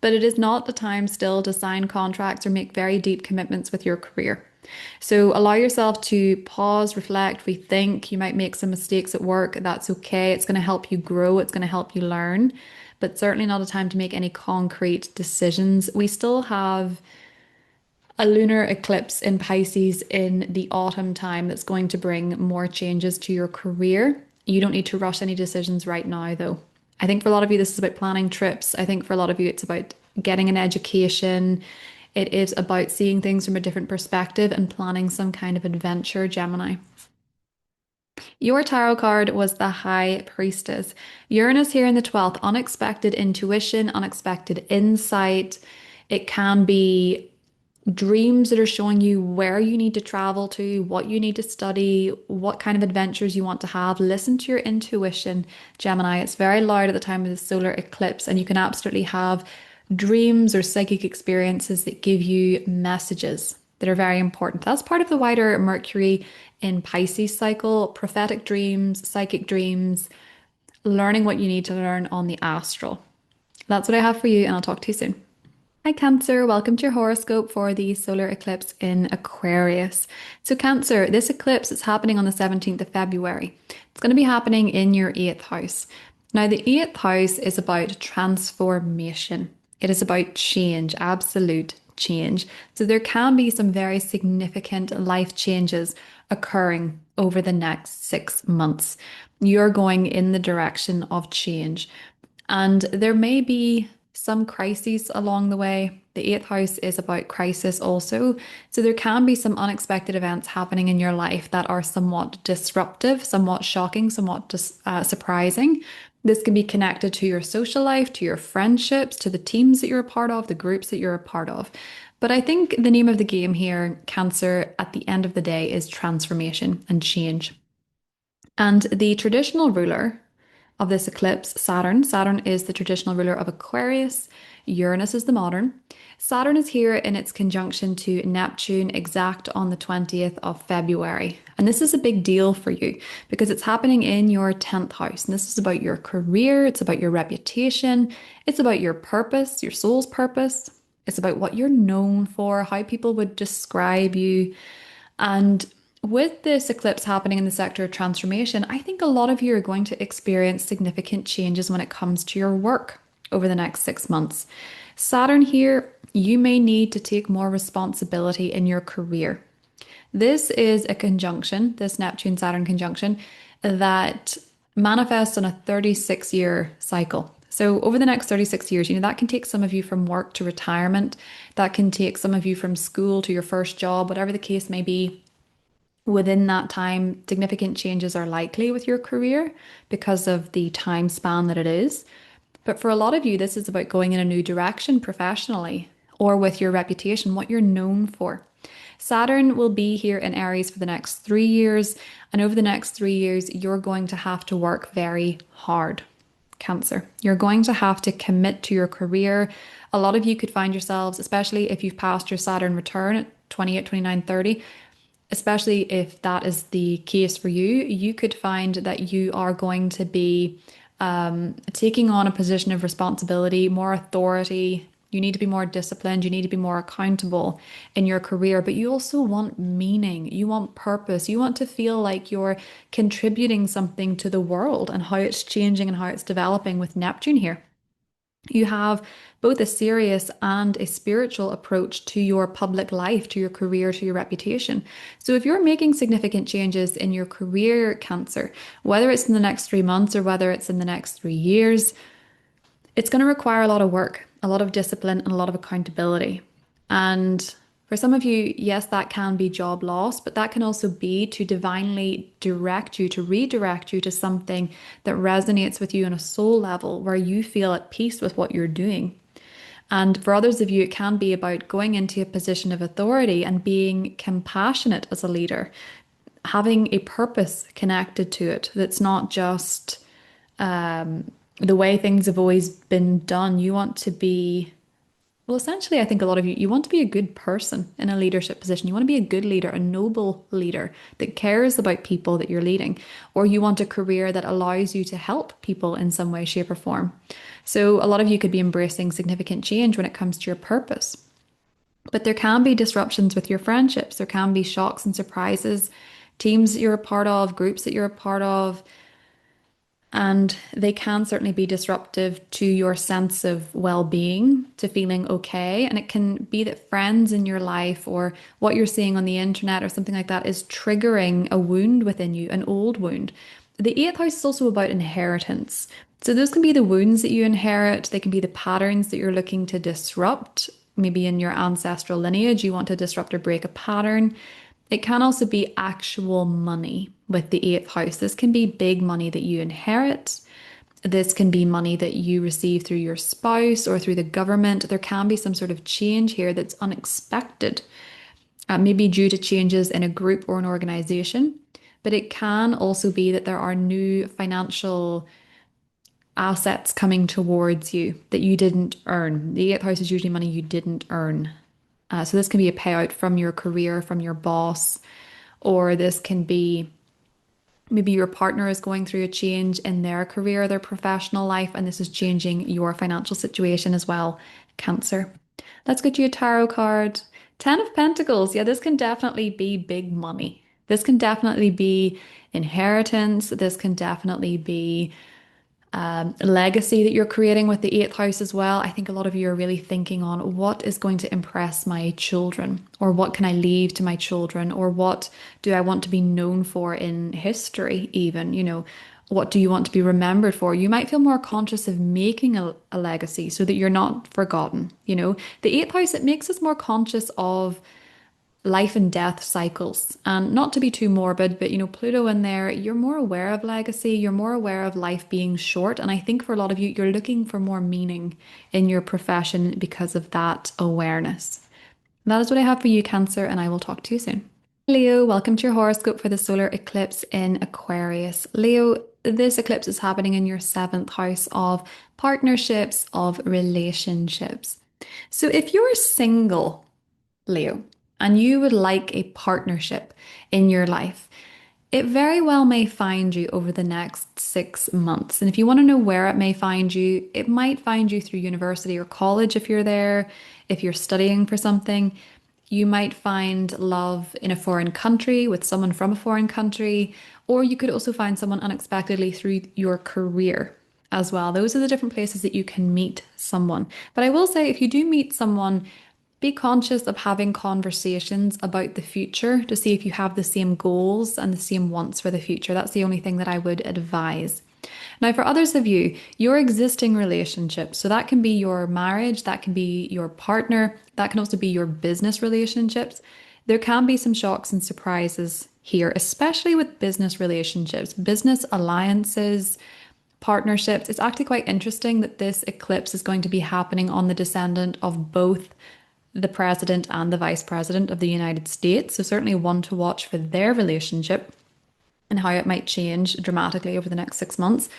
but it is not the time still to sign contracts or make very deep commitments with your career. So allow yourself to pause, reflect, rethink. You might make some mistakes at work. That's okay. It's going to help you grow. It's going to help you learn, but certainly not a time to make any concrete decisions. We still have a lunar eclipse in Pisces in the autumn time that's going to bring more changes to your career. You don't need to rush any decisions right now, though. I think for a lot of you, this is about planning trips. I think for a lot of you, it's about getting an education. It is about seeing things from a different perspective and planning some kind of adventure, Gemini. Your tarot card was the High Priestess. Uranus here in the 12th, unexpected intuition, unexpected insight. It can be dreams that are showing you where you need to travel to, what you need to study, what kind of adventures you want to have. Listen to your intuition, Gemini. It's very loud at the time of the solar eclipse, and you can absolutely have dreams or psychic experiences that give you messages that are very important. That's part of the wider Mercury in Pisces cycle, prophetic dreams, psychic dreams, learning what you need to learn on the astral. That's what I have for you, and I'll talk to you soon. Hi Cancer, welcome to your horoscope for the solar eclipse in Aquarius. So Cancer, this eclipse is happening on the 17th of February. It's going to be happening in your 8th house. Now the 8th house is about transformation. It is about change, absolute change. So there can be some very significant life changes occurring over the next 6 months. You're going in the direction of change. And there may be some crises along the way. The 8th house is about crisis also. So there can be some unexpected events happening in your life that are somewhat disruptive, somewhat shocking, somewhat surprising. This can be connected to your social life, to your friendships, to the teams that you're a part of, the groups that you're a part of. But I think the name of the game here, Cancer, at the end of the day is transformation and change. And the traditional ruler of this eclipse, Saturn. Saturn is the traditional ruler of Aquarius. Uranus is the modern. Saturn is here in its conjunction to Neptune exact on the 20th of February. And this is a big deal for you because it's happening in your 10th house. And this is about your career. It's about your reputation. It's about your purpose, your soul's purpose. It's about what you're known for, how people would describe you. And with this eclipse happening in the sector of transformation, I think a lot of you are going to experience significant changes when it comes to your work over the next 6 months. Saturn here, you may need to take more responsibility in your career. This is a conjunction, this Neptune Saturn conjunction, that manifests on a 36-year cycle. So, over the next 36 years, that can take some of you from work to retirement. That can take some of you from school to your first job, whatever the case may be. Within that time, significant changes are likely with your career because of the time span that it is. But for a lot of you, this is about going in a new direction professionally or with your reputation, what you're known for. Saturn will be here in Aries for the next 3 years. And over the next 3 years, you're going to have to work very hard. Cancer. You're going to have to commit to your career. A lot of you could find yourselves, especially if you've passed your Saturn return at 28, 29, 30, especially if that is the case for you, you could find that you are going to be taking on a position of responsibility, more authority. You need to be more disciplined. You need to be more accountable in your career, but you also want meaning. You want purpose. You want to feel like you're contributing something to the world and how it's changing and how it's developing with Neptune here. You have both a serious and a spiritual approach to your public life, to your career, to your reputation. So if you're making significant changes in your career, Cancer, whether it's in the next 3 months or whether it's in the next 3 years, it's going to require a lot of work, a lot of discipline, and a lot of accountability. And for some of you, yes, that can be job loss, but that can also be to divinely direct you, to redirect you to something that resonates with you on a soul level where you feel at peace with what you're doing. And for others of you, it can be about going into a position of authority and being compassionate as a leader, having a purpose connected to it that's not just the way things have always been done. You want to be, well, essentially, I think a lot of you want to be a good person in a leadership position. You want to be a good leader, a noble leader that cares about people that you're leading, or you want a career that allows you to help people in some way, shape, or form. So a lot of you could be embracing significant change when it comes to your purpose. But there can be disruptions with your friendships. There can be shocks and surprises, teams that you're a part of, groups that you're a part of, and they can certainly be disruptive to your sense of well-being, to feeling okay. And it can be that friends in your life or what you're seeing on the internet or something like that is triggering a wound within you, an old wound. The eighth house is also about inheritance. So those can be the wounds that you inherit. They can be the patterns that you're looking to disrupt. Maybe in your ancestral lineage, you want to disrupt or break a pattern. It can also be actual money with the eighth house. This can be big money that you inherit. This can be money that you receive through your spouse or through the government. There can be some sort of change here that's unexpected, maybe due to changes in a group or an organization. But it can also be that there are new financial assets coming towards you that you didn't earn. The eighth house is usually money you didn't earn. So this can be a payout from your career, from your boss, or this can be maybe your partner is going through a change in their career, their professional life, and this is changing your financial situation as well, Cancer. Let's get you a tarot card. Ten of Pentacles. Yeah, this can definitely be big money. This can definitely be inheritance. This can definitely be legacy that you're creating with the eighth house as well. I think a lot of you are really thinking on what is going to impress my children, or what can I leave to my children, or what do I want to be known for in history, even, what do you want to be remembered for? You might feel more conscious of making a legacy so that you're not forgotten. The eighth house, it makes us more conscious of life and death cycles. And not to be too morbid, but Pluto in there, you're more aware of legacy, you're more aware of life being short. And I think for a lot of you, you're looking for more meaning in your profession because of that awareness. That is what I have for you, Cancer, and I will talk to you soon. Leo, welcome to your horoscope for the solar eclipse in Aquarius. Leo, this eclipse is happening in your seventh house of partnerships, of relationships. So if you're single, Leo, and you would like a partnership in your life, it very well may find you over the next 6 months. And if you want to know where it may find you, it might find you through university or college if you're there. If you're studying for something, you might find love in a foreign country with someone from a foreign country, or you could also find someone unexpectedly through your career as well. Those are the different places that you can meet someone. But I will say, if you do meet someone, be conscious of having conversations about the future to see if you have the same goals and the same wants for the future. That's the only thing that I would advise. Now, for others of you, your existing relationship, so that can be your marriage, that can be your partner, that can also be your business relationships. There can be some shocks and surprises here, especially with business relationships, business alliances, partnerships. It's actually quite interesting that this eclipse is going to be happening on the descendant of both the president and the vice president of the United States. So, certainly one to watch for their relationship and how it might change dramatically over the next 6 months.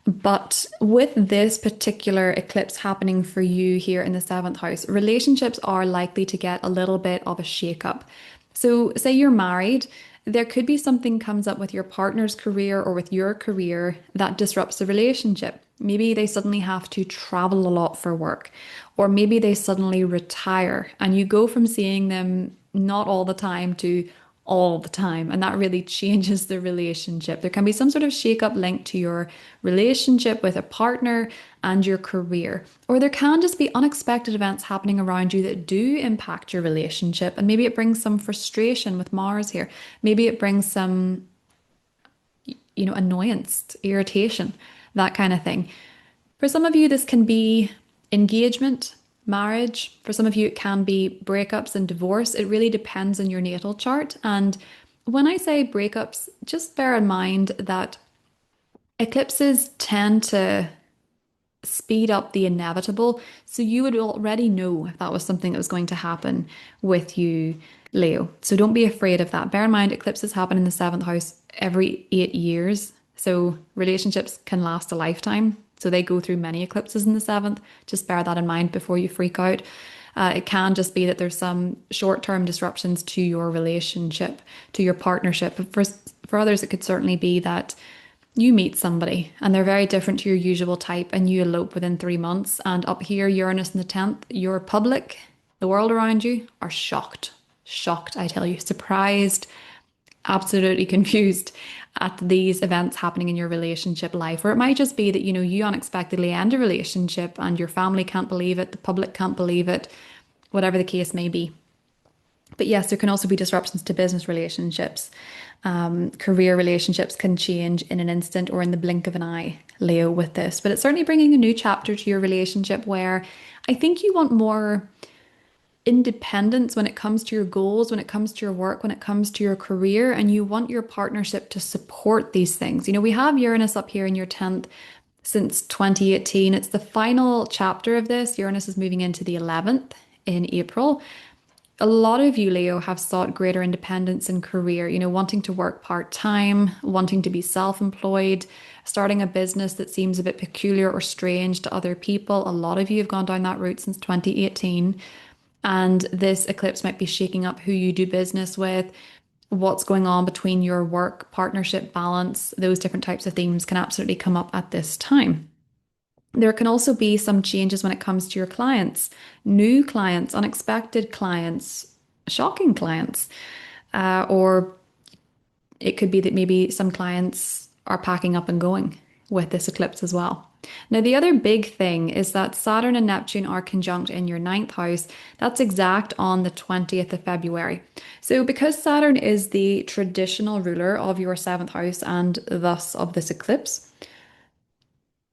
But with this particular eclipse happening for you here in the seventh house, relationships are likely to get a little bit of a shakeup. So, say you're married, there could be something comes up with your partner's career or with your career that disrupts the relationship. Maybe they suddenly have to travel a lot for work, or maybe they suddenly retire and you go from seeing them not all the time to all the time. And that really changes the relationship. There can be some sort of shakeup linked to your relationship with a partner and your career. Or there can just be unexpected events happening around you that do impact your relationship. And maybe it brings some frustration with Mars here. Maybe it brings some, annoyance, irritation, that kind of thing. For some of you, this can be engagement, marriage. For some of you, it can be breakups and divorce. It really depends on your natal chart. And when I say breakups, just bear in mind that eclipses tend to speed up the inevitable. So you would already know if that was something that was going to happen with you, Leo. So don't be afraid of that. Bear in mind, eclipses happen in the seventh house every 8 years. So relationships can last a lifetime. So they go through many eclipses in the seventh. Just bear that in mind before you freak out. It can just be that there's some short-term disruptions to your relationship, to your partnership. But for others, it could certainly be that you meet somebody and they're very different to your usual type and you elope within 3 months. And up here, Uranus in the 10th, your public, the world around you are shocked. Shocked, I tell you, surprised, absolutely confused at these events happening in your relationship life. Or it might just be that, you unexpectedly end a relationship and your family can't believe it, the public can't believe it, whatever the case may be. But yes, there can also be disruptions to business relationships. Career relationships can change in an instant or in the blink of an eye, Leo, with this. But it's certainly bringing a new chapter to your relationship where I think you want more independence when it comes to your goals, when it comes to your work, when it comes to your career, and you want your partnership to support these things. We have Uranus up here in your 10th since 2018. It's the final chapter of this. Uranus is moving into the 11th in April. A lot of you, Leo, have sought greater independence in career, wanting to work part-time, wanting to be self-employed, starting a business that seems a bit peculiar or strange to other people. A lot of you have gone down that route since 2018. And this eclipse might be shaking up who you do business with, what's going on between your work, partnership, balance. Those different types of themes can absolutely come up at this time. There can also be some changes when it comes to your clients, new clients, unexpected clients, shocking clients, or it could be that maybe some clients are packing up and going with this eclipse as well. Now, the other big thing is that Saturn and Neptune are conjunct in your ninth house. That's exact on the 20th of February. So because Saturn is the traditional ruler of your seventh house and thus of this eclipse,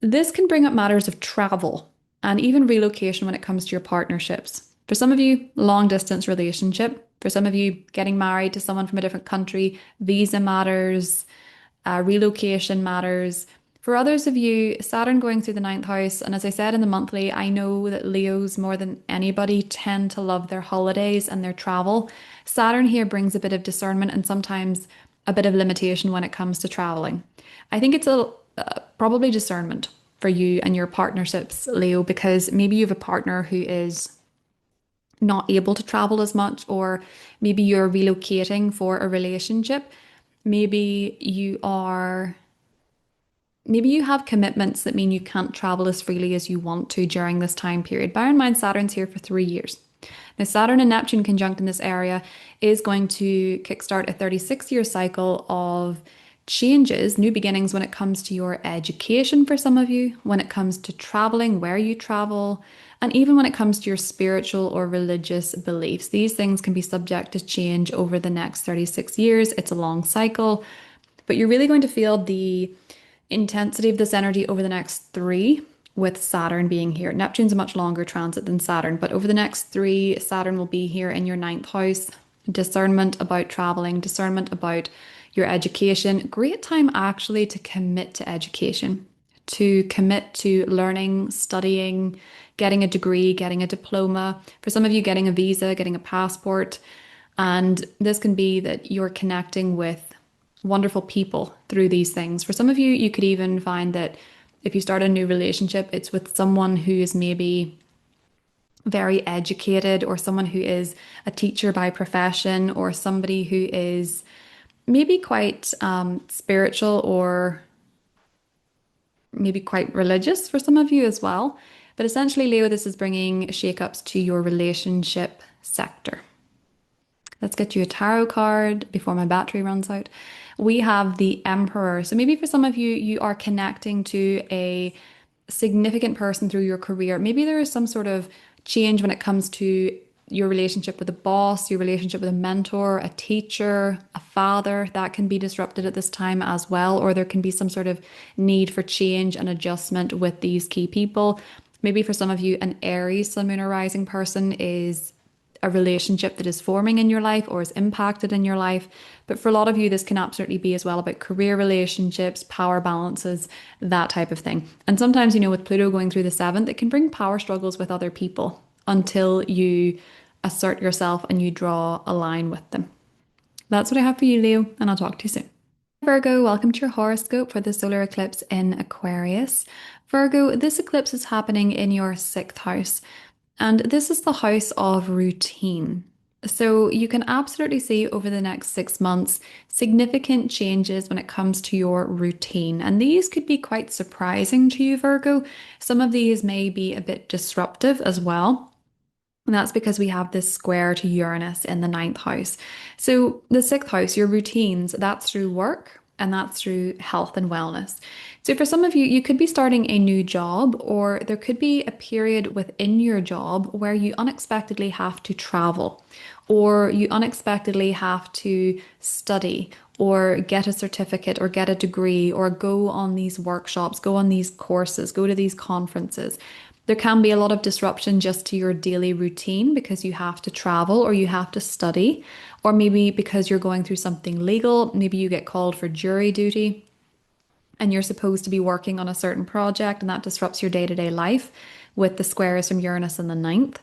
this can bring up matters of travel and even relocation when it comes to your partnerships. For some of you, long distance relationship. For some of you, getting married to someone from a different country, visa matters, relocation matters. For others of you, Saturn going through the ninth house, and as I said in the monthly, I know that Leos more than anybody tend to love their holidays and their travel. Saturn here brings a bit of discernment and sometimes a bit of limitation when it comes to traveling. I think it's probably discernment for you and your partnerships, Leo, because maybe you have a partner who is not able to travel as much, or maybe you're relocating for a relationship. Maybe you are maybe you have commitments that mean you can't travel as freely as you want to during this time period. Bear in mind, Saturn's here for 3 years. Now, Saturn and Neptune conjunct in this area is going to kickstart a 36-year cycle of changes, new beginnings when it comes to your education for some of you, when it comes to traveling, where you travel, and even when it comes to your spiritual or religious beliefs. These things can be subject to change over the next 36 years. It's a long cycle, but you're really going to feel the intensity of this energy over the next three, with Saturn being here. Neptune's a much longer transit than Saturn, but over the next three, Saturn will be here in your ninth house. Discernment about traveling, discernment about your education. Great time actually to commit to education, to commit to learning, studying, getting a degree, getting a diploma. For some of you, getting a visa, getting a passport. And this can be that you're connecting with wonderful people through these things. For some of you, you could even find that if you start a new relationship, it's with someone who is maybe very educated, or someone who is a teacher by profession, or somebody who is maybe quite spiritual, or maybe quite religious for some of you as well. But essentially, Leo, this is bringing shakeups to your relationship sector. Let's get you a tarot card before my battery runs out. We have the Emperor. So maybe for some of you, you are connecting to a significant person through your career. Maybe there is some sort of change when it comes to your relationship with a boss, your relationship with a mentor, a teacher, a father. That can be disrupted at this time as well. Or there can be some sort of need for change and adjustment with these key people. Maybe for some of you, an Aries Sun, Moon, or Rising person is a relationship that is forming in your life or is impacted in your life. But for a lot of you, this can absolutely be as well about career relationships, power balances, that type of thing. And sometimes, with Pluto going through the seventh, it can bring power struggles with other people until you assert yourself and you draw a line with them. That's what I have for you, Leo, and I'll talk to you soon. Virgo, welcome to your horoscope for the solar eclipse in Aquarius. Virgo, this eclipse is happening in your sixth house. And this is the house of routine. So you can absolutely see over the next 6 months significant changes when it comes to your routine. And these could be quite surprising to you, Virgo. Some of these may be a bit disruptive as well. And that's because we have this square to Uranus in the ninth house. So the sixth house, your routines, that's through work and that's through health and wellness. So for some of you, you could be starting a new job, or there could be a period within your job where you unexpectedly have to travel, or you unexpectedly have to study, or get a certificate, or get a degree, or go on these workshops, go on these courses, go to these conferences. There can be a lot of disruption just to your daily routine because you have to travel or you have to study, or maybe because you're going through something legal. Maybe you get called for jury duty and you're supposed to be working on a certain project, and that disrupts your day-to-day life with the squares from Uranus in the ninth.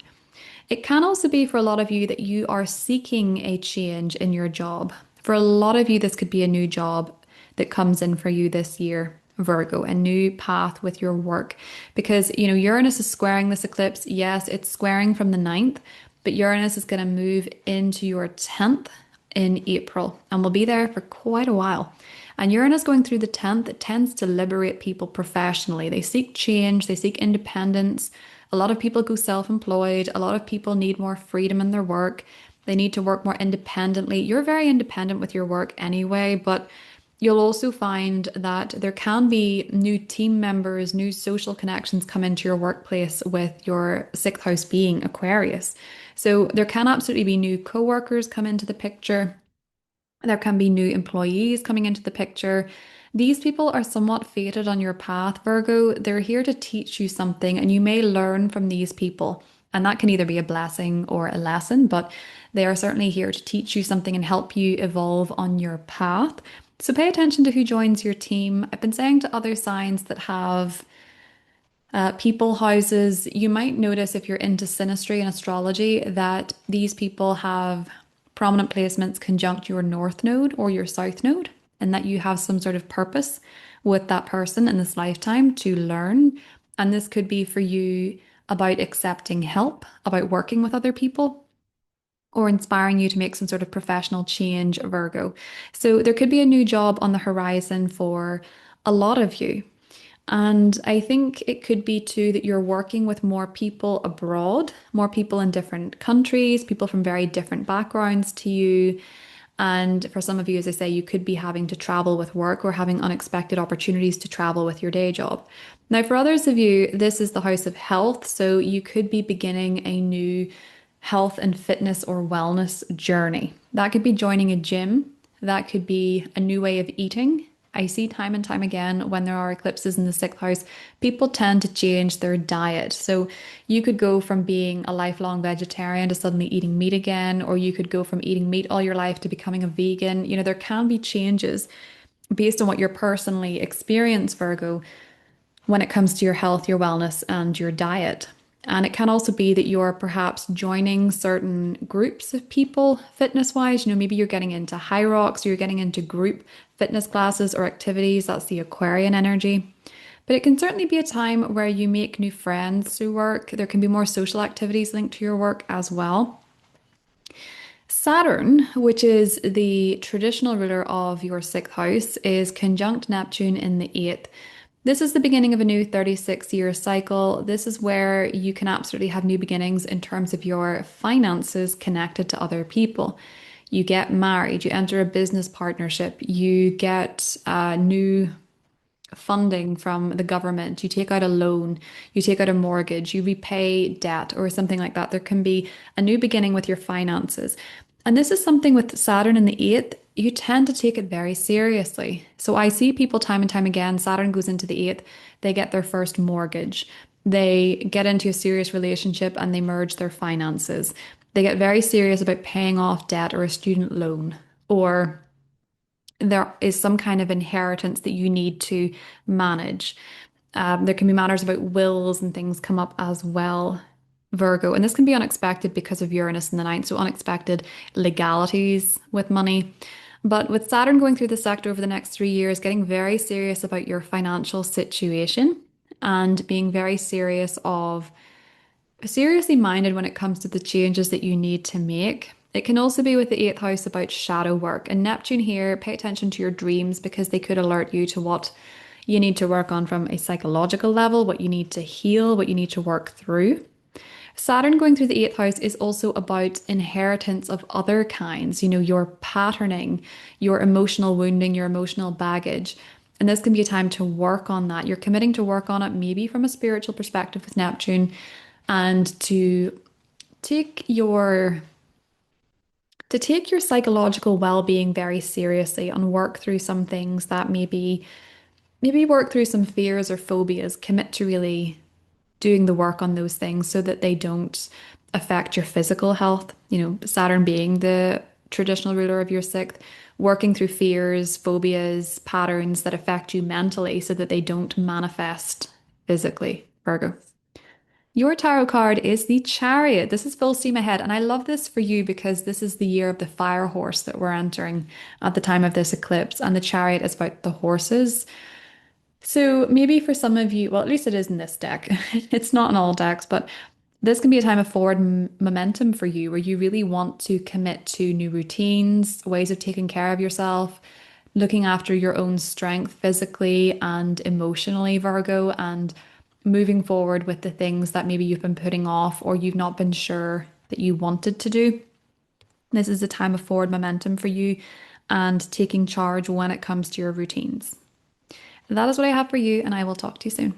It can also be for a lot of you that you are seeking a change in your job. For a lot of you, this could be a new job that comes in for you this year, Virgo, a new path with your work. Because, Uranus is squaring this eclipse. Yes, it's squaring from the ninth, but Uranus is going to move into your 10th in April and will be there for quite a while. And Uranus going through the 10th, it tends to liberate people professionally. They seek change, they seek independence. A lot of people go self-employed. A lot of people need more freedom in their work. They need to work more independently. You're very independent with your work anyway, but you'll also find that there can be new team members, new social connections come into your workplace with your sixth house being Aquarius. So there can absolutely be new co-workers come into the picture. There can be new employees coming into the picture. These people are somewhat fated on your path, Virgo. They're here to teach you something, and you may learn from these people. And that can either be a blessing or a lesson, but they are certainly here to teach you something and help you evolve on your path. So pay attention to who joins your team. I've been saying to other signs that have people houses, you might notice if you're into synastry and astrology that these people have prominent placements conjunct your north node or your south node, and that you have some sort of purpose with that person in this lifetime to learn. And this could be for you about accepting help, about working with other people, or inspiring you to make some sort of professional change, Virgo. So there could be a new job on the horizon for a lot of you. And I think it could be too that you're working with more people abroad, more people in different countries, people from very different backgrounds to you. And for some of you, as I say, you could be having to travel with work or having unexpected opportunities to travel with your day job. Now, for others of you, this is the house of health. So you could be beginning a new health and fitness or wellness journey. That could be joining a gym, that could be a new way of eating. I see time and time again when there are eclipses in the sixth house, people tend to change their diet. So you could go from being a lifelong vegetarian to suddenly eating meat again, or you could go from eating meat all your life to becoming a vegan. You know, there can be changes based on what you're personally experience, Virgo, when it comes to your health, your wellness, and your diet. And it can also be that you're perhaps joining certain groups of people fitness wise. You know, maybe you're getting into high rocks or you're getting into group fitness classes or activities. That's the Aquarian energy. But it can certainly be a time where you make new friends through work. There can be more social activities linked to your work as well. Saturn, which is the traditional ruler of your sixth house, is conjunct Neptune in the eighth. This is the beginning of a new 36-year cycle. This is where you can absolutely have new beginnings in terms of your finances connected to other people. You get married, you enter a business partnership, you get new funding from the government, you take out a loan, you take out a mortgage, you repay debt or something like that. There can be a new beginning with your finances. And this is something with Saturn in the eighth, you tend to take it very seriously. So I see people time and time again, Saturn goes into the eighth, they get their first mortgage, they get into a serious relationship and they merge their finances. They get very serious about paying off debt or a student loan, or there is some kind of inheritance that you need to manage. There can be matters about wills and things come up as well, Virgo. And this can be unexpected because of Uranus in the ninth, so unexpected legalities with money. But with Saturn going through the sector over the next 3 years, getting very serious about your financial situation and being very seriously minded when it comes to the changes that you need to make. It can also be with the eighth house about shadow work. And Neptune here, pay attention to your dreams because they could alert you to what you need to work on from a psychological level, what you need to heal, what you need to work through. Saturn going through the eighth house is also about inheritance of other kinds, you know, your patterning, your emotional wounding, your emotional baggage. And this can be a time to work on that. You're committing to work on it, maybe from a spiritual perspective with Neptune, and take your to take your psychological well-being very seriously and work through some things that maybe work through some fears or phobias, commit to really doing the work on those things so that they don't affect your physical health. You know, Saturn being the traditional ruler of your sixth, working through fears, phobias, patterns that affect you mentally so that they don't manifest physically, Virgo. Your tarot card is the Chariot. This is full steam ahead. And I love this for you because this is the year of the fire horse that we're entering at the time of this eclipse. And the Chariot is about the horses. So maybe for some of you, well, at least it is in this deck. It's not in all decks, but this can be a time of forward momentum for you where you really want to commit to new routines, ways of taking care of yourself, looking after your own strength physically and emotionally, Virgo, and moving forward with the things that maybe you've been putting off or you've not been sure that you wanted to do. This is a time of forward momentum for you and taking charge when it comes to your routines. That is what I have for you, and I will talk to you soon.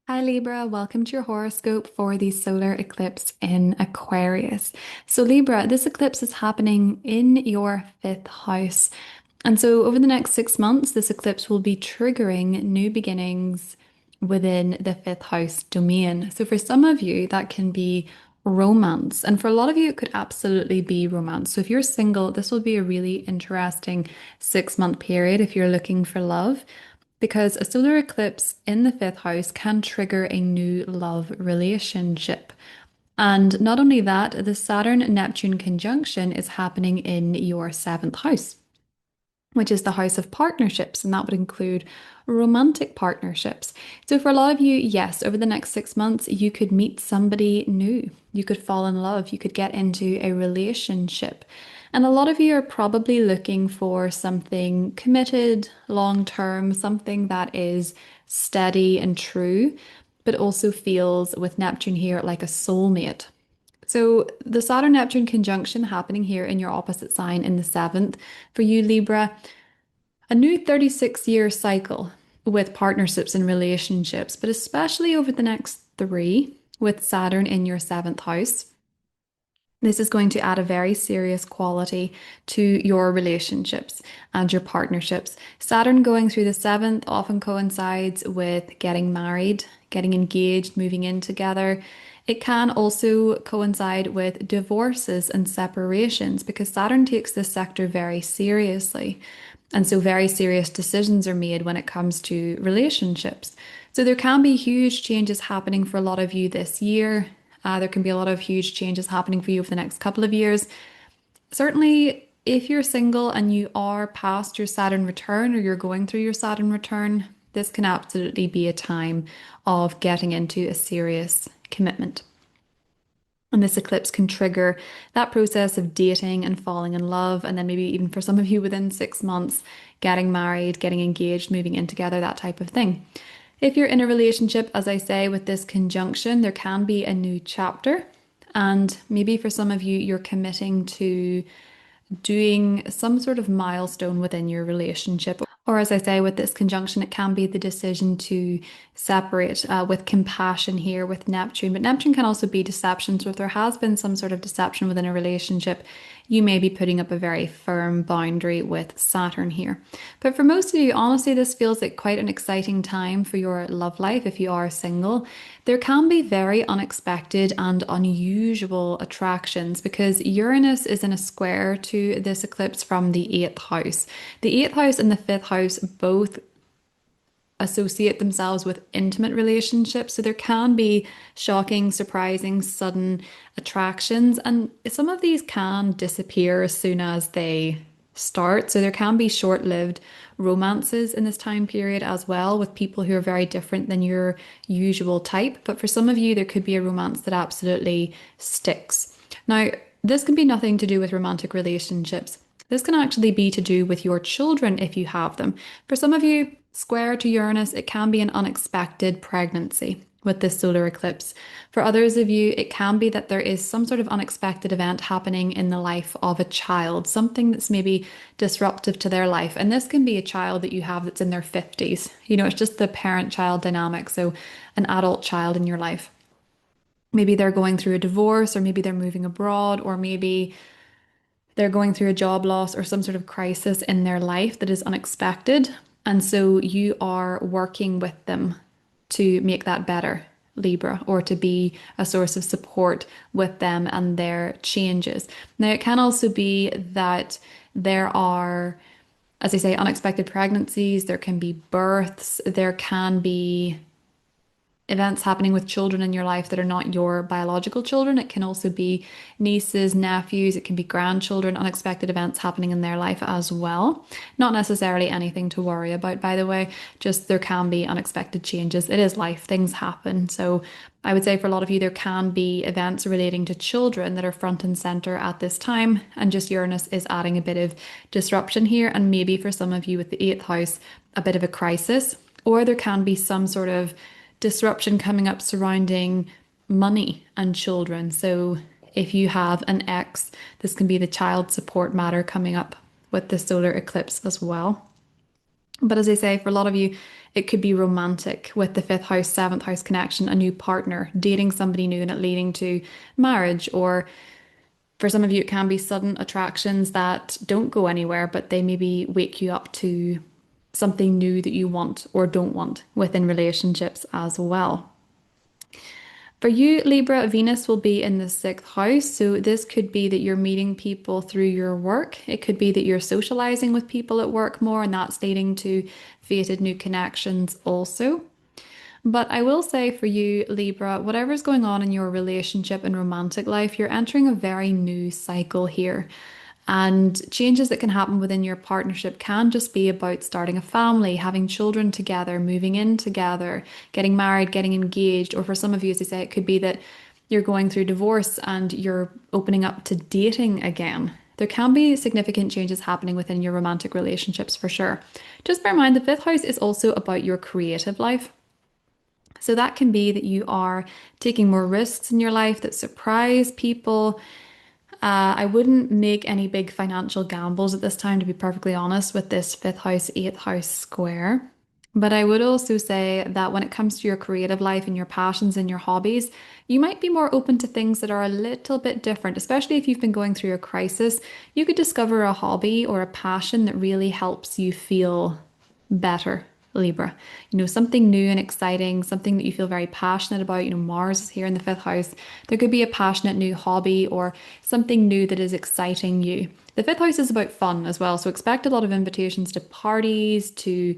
Hi Libra, welcome to your horoscope for the solar eclipse in Aquarius. So Libra, this eclipse is happening in your fifth house. And so over the next 6 months, this eclipse will be triggering new beginnings within the fifth house domain. So for some of you, that can be romance. And for a lot of you, it could absolutely be romance. So if you're single, this will be a really interesting 6 month period if you're looking for love, because a solar eclipse in the fifth house can trigger a new love relationship. And not only that, the Saturn-Neptune conjunction is happening in your seventh house, which is the house of partnerships, and that would include romantic partnerships. So for a lot of you, yes, over the next 6 months, you could meet somebody new. You could fall in love. You could get into a relationship. And a lot of you are probably looking for something committed, long term, something that is steady and true, but also feels with Neptune here like a soulmate. So the Saturn Neptune conjunction happening here in your opposite sign in the seventh for you, Libra, a new 36-year cycle with partnerships and relationships, but especially over the next three with Saturn in your seventh house. This is going to add a very serious quality to your relationships and your partnerships. Saturn going through the seventh often coincides with getting married, getting engaged, moving in together. It can also coincide with divorces and separations because Saturn takes this sector very seriously. And so, very serious decisions are made when it comes to relationships. So, there can be huge changes happening for a lot of you this year. There can be a lot of huge changes happening for you over the next couple of years. Certainly, if you're single and you are past your Saturn return or you're going through your Saturn return, this can absolutely be a time of getting into a serious commitment. And this eclipse can trigger that process of dating and falling in love. And then maybe even for some of you within 6 months, getting married, getting engaged, moving in together, that type of thing. If you're in a relationship, as I say, with this conjunction, there can be a new chapter. And maybe for some of you, you're committing to doing some sort of milestone within your relationship. Or, as I say, with this conjunction, it can be the decision to separate with compassion here with Neptune. But Neptune can also be deception. So, if there has been some sort of deception within a relationship, you may be putting up a very firm boundary with Saturn here. But for most of you, honestly, this feels like quite an exciting time for your love life if you are single. There can be very unexpected and unusual attractions because Uranus is in a square to this eclipse from the eighth house. The eighth house and the fifth house both associate themselves with intimate relationships. So there can be shocking, surprising, sudden attractions, and some of these can disappear as soon as they start. So there can be short-lived romances in this time period as well with people who are very different than your usual type. But for some of you, there could be a romance that absolutely sticks. Now, this can be nothing to do with romantic relationships. This can actually be to do with your children if you have them. For some of you, square to Uranus, it can be an unexpected pregnancy with this solar eclipse. For others of you, it can be that there is some sort of unexpected event happening in the life of a child, something that's maybe disruptive to their life. And this can be a child that you have that's in their 50s. You know, it's just the parent-child dynamic, so an adult child in your life. Maybe they're going through a divorce, or maybe they're moving abroad, or maybe they're going through a job loss or some sort of crisis in their life that is unexpected. And so you are working with them to make that better, Libra, or to be a source of support with them and their changes. Now, it can also be that there are, as I say, unexpected pregnancies, there can be births, there can be events happening with children in your life that are not your biological children. It can also be nieces, nephews, it can be grandchildren, unexpected events happening in their life as well. Not necessarily anything to worry about, by the way, just there can be unexpected changes. It is life, things happen. So I would say for a lot of you, there can be events relating to children that are front and center at this time. And just Uranus is adding a bit of disruption here. And maybe for some of you with the eighth house, a bit of a crisis, or there can be some sort of disruption coming up surrounding money and children. So if you have an ex, this can be the child support matter coming up with the solar eclipse as well. But as I say, for a lot of you, it could be romantic with the fifth house, seventh house connection, a new partner, dating somebody new and it leading to marriage. Or for some of you, it can be sudden attractions that don't go anywhere, but they maybe wake you up to something new that you want or don't want within relationships as well. For you, Libra, Venus will be in the sixth house. So this could be that you're meeting people through your work. It could be that you're socializing with people at work more, and that's leading to fated new connections also. But I will say for you, Libra, whatever's going on in your relationship and romantic life, you're entering a very new cycle here. And changes that can happen within your partnership can just be about starting a family, having children together, moving in together, getting married, getting engaged. Or for some of you, as I say, it could be that you're going through divorce and you're opening up to dating again. there can be significant changes happening within your romantic relationships for sure. Just bear in mind, the fifth house is also about your creative life. So that can be that you are taking more risks in your life that surprise people. I wouldn't make any big financial gambles at this time, to be perfectly honest, with this fifth house, eighth house square. But I would also say that when it comes to your creative life and your passions and your hobbies, you might be more open to things that are a little bit different, especially if you've been going through a crisis. You could discover a hobby or a passion that really helps you feel better, Libra. Something new and exciting, something that you feel very passionate about. Mars is here in the fifth house. There could be a passionate new hobby or something new that is exciting you. The fifth house is about fun as well. So expect a lot of invitations to parties, to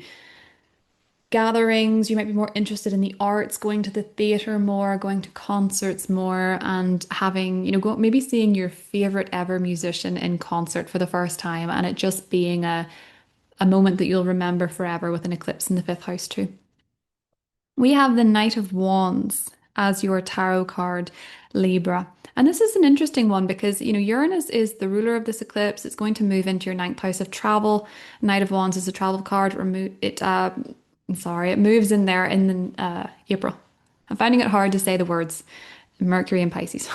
gatherings. You might be more interested in the arts, going to the theater more, going to concerts more, and having, maybe seeing your favorite ever musician in concert for the first time, and it just being a moment that you'll remember forever with an eclipse in the fifth house too. We have the Knight of Wands as your tarot card, Libra. And this is an interesting one because, Uranus is the ruler of this eclipse. It's going to move into your ninth house of travel. Knight of Wands is a travel card. It moves in there in April. I'm finding it hard to say the words Mercury and Pisces.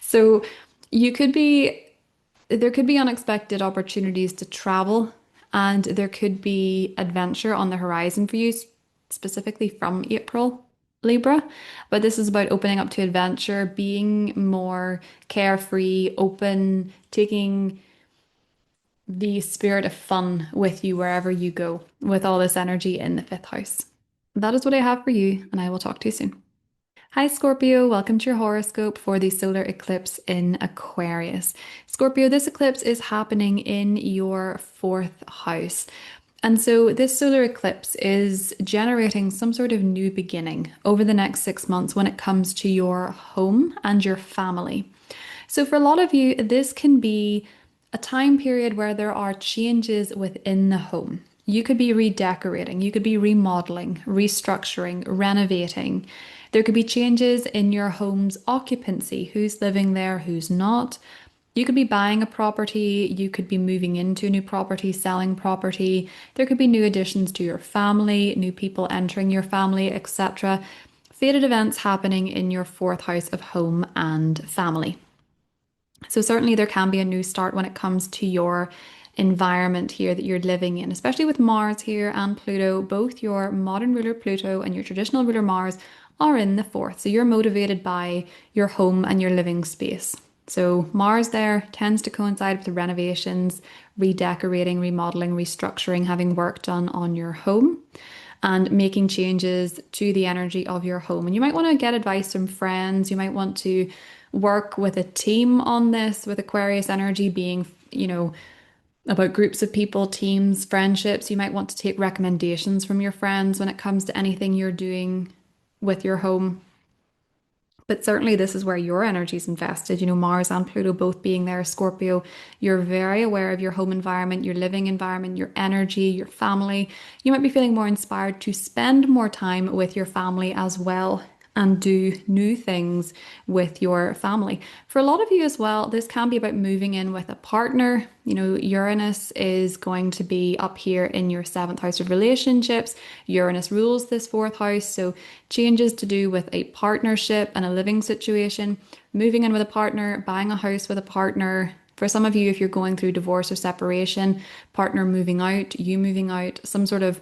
So you could be there could be unexpected opportunities to travel, and there could be adventure on the horizon for you, specifically from April, Libra. But this is about opening up to adventure, being more carefree, open, taking the spirit of fun with you wherever you go, with all this energy in the fifth house. That is what I have for you, and I will talk to you soon. Hi, Scorpio. Welcome to your horoscope for the solar eclipse in Aquarius. Scorpio, this eclipse is happening in your fourth house. And so this solar eclipse is generating some sort of new beginning over the next 6 months when it comes to your home and your family. So for a lot of you, this can be a time period where there are changes within the home. You could be redecorating, you could be remodeling, restructuring, renovating. There could be changes in your home's occupancy, who's living there, who's not. You could be buying a property, you could be moving into a new property, selling property. There could be new additions to your family, new people entering your family, etc. Fated events happening in your fourth house of home and family. So certainly there can be a new start when it comes to your environment here that you're living in, especially with Mars here and Pluto. Both your modern ruler Pluto and your traditional ruler Mars are in the fourth. So you're motivated by your home and your living space. So Mars there tends to coincide with the renovations, redecorating, remodeling, restructuring, having work done on your home and making changes to the energy of your home. And you might want to get advice from friends. You might want to work with a team on this, with Aquarius energy being, about groups of people, teams, friendships. You might want to take recommendations from your friends when it comes to anything you're doing with your home. But certainly this is where your energy is invested. Mars and Pluto both being there, Scorpio, you're very aware of your home environment, your living environment, your energy, your family. You might be feeling more inspired to spend more time with your family as well and do new things with your family. For a lot of you as well, this can be about moving in with a partner. Uranus is going to be up here in your seventh house of relationships. Uranus rules this fourth house. So changes to do with a partnership and a living situation, moving in with a partner, buying a house with a partner. For some of you, if you're going through divorce or separation, partner moving out, you moving out, some sort of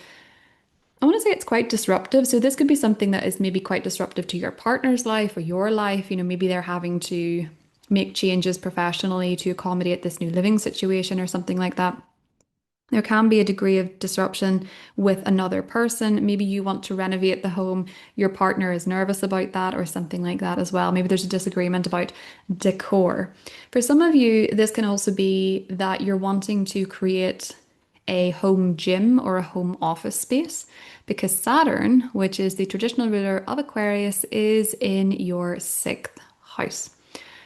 I want to say it's quite disruptive. So this could be something that is maybe quite disruptive to your partner's life or your life. Maybe they're having to make changes professionally to accommodate this new living situation or something like that. There can be a degree of disruption with another person. Maybe you want to renovate the home. Your partner is nervous about that or something like that as well. Maybe there's a disagreement about decor. For some of you, this can also be that you're wanting to create a home gym or a home office space because Saturn, which is the traditional ruler of Aquarius, is in your sixth house.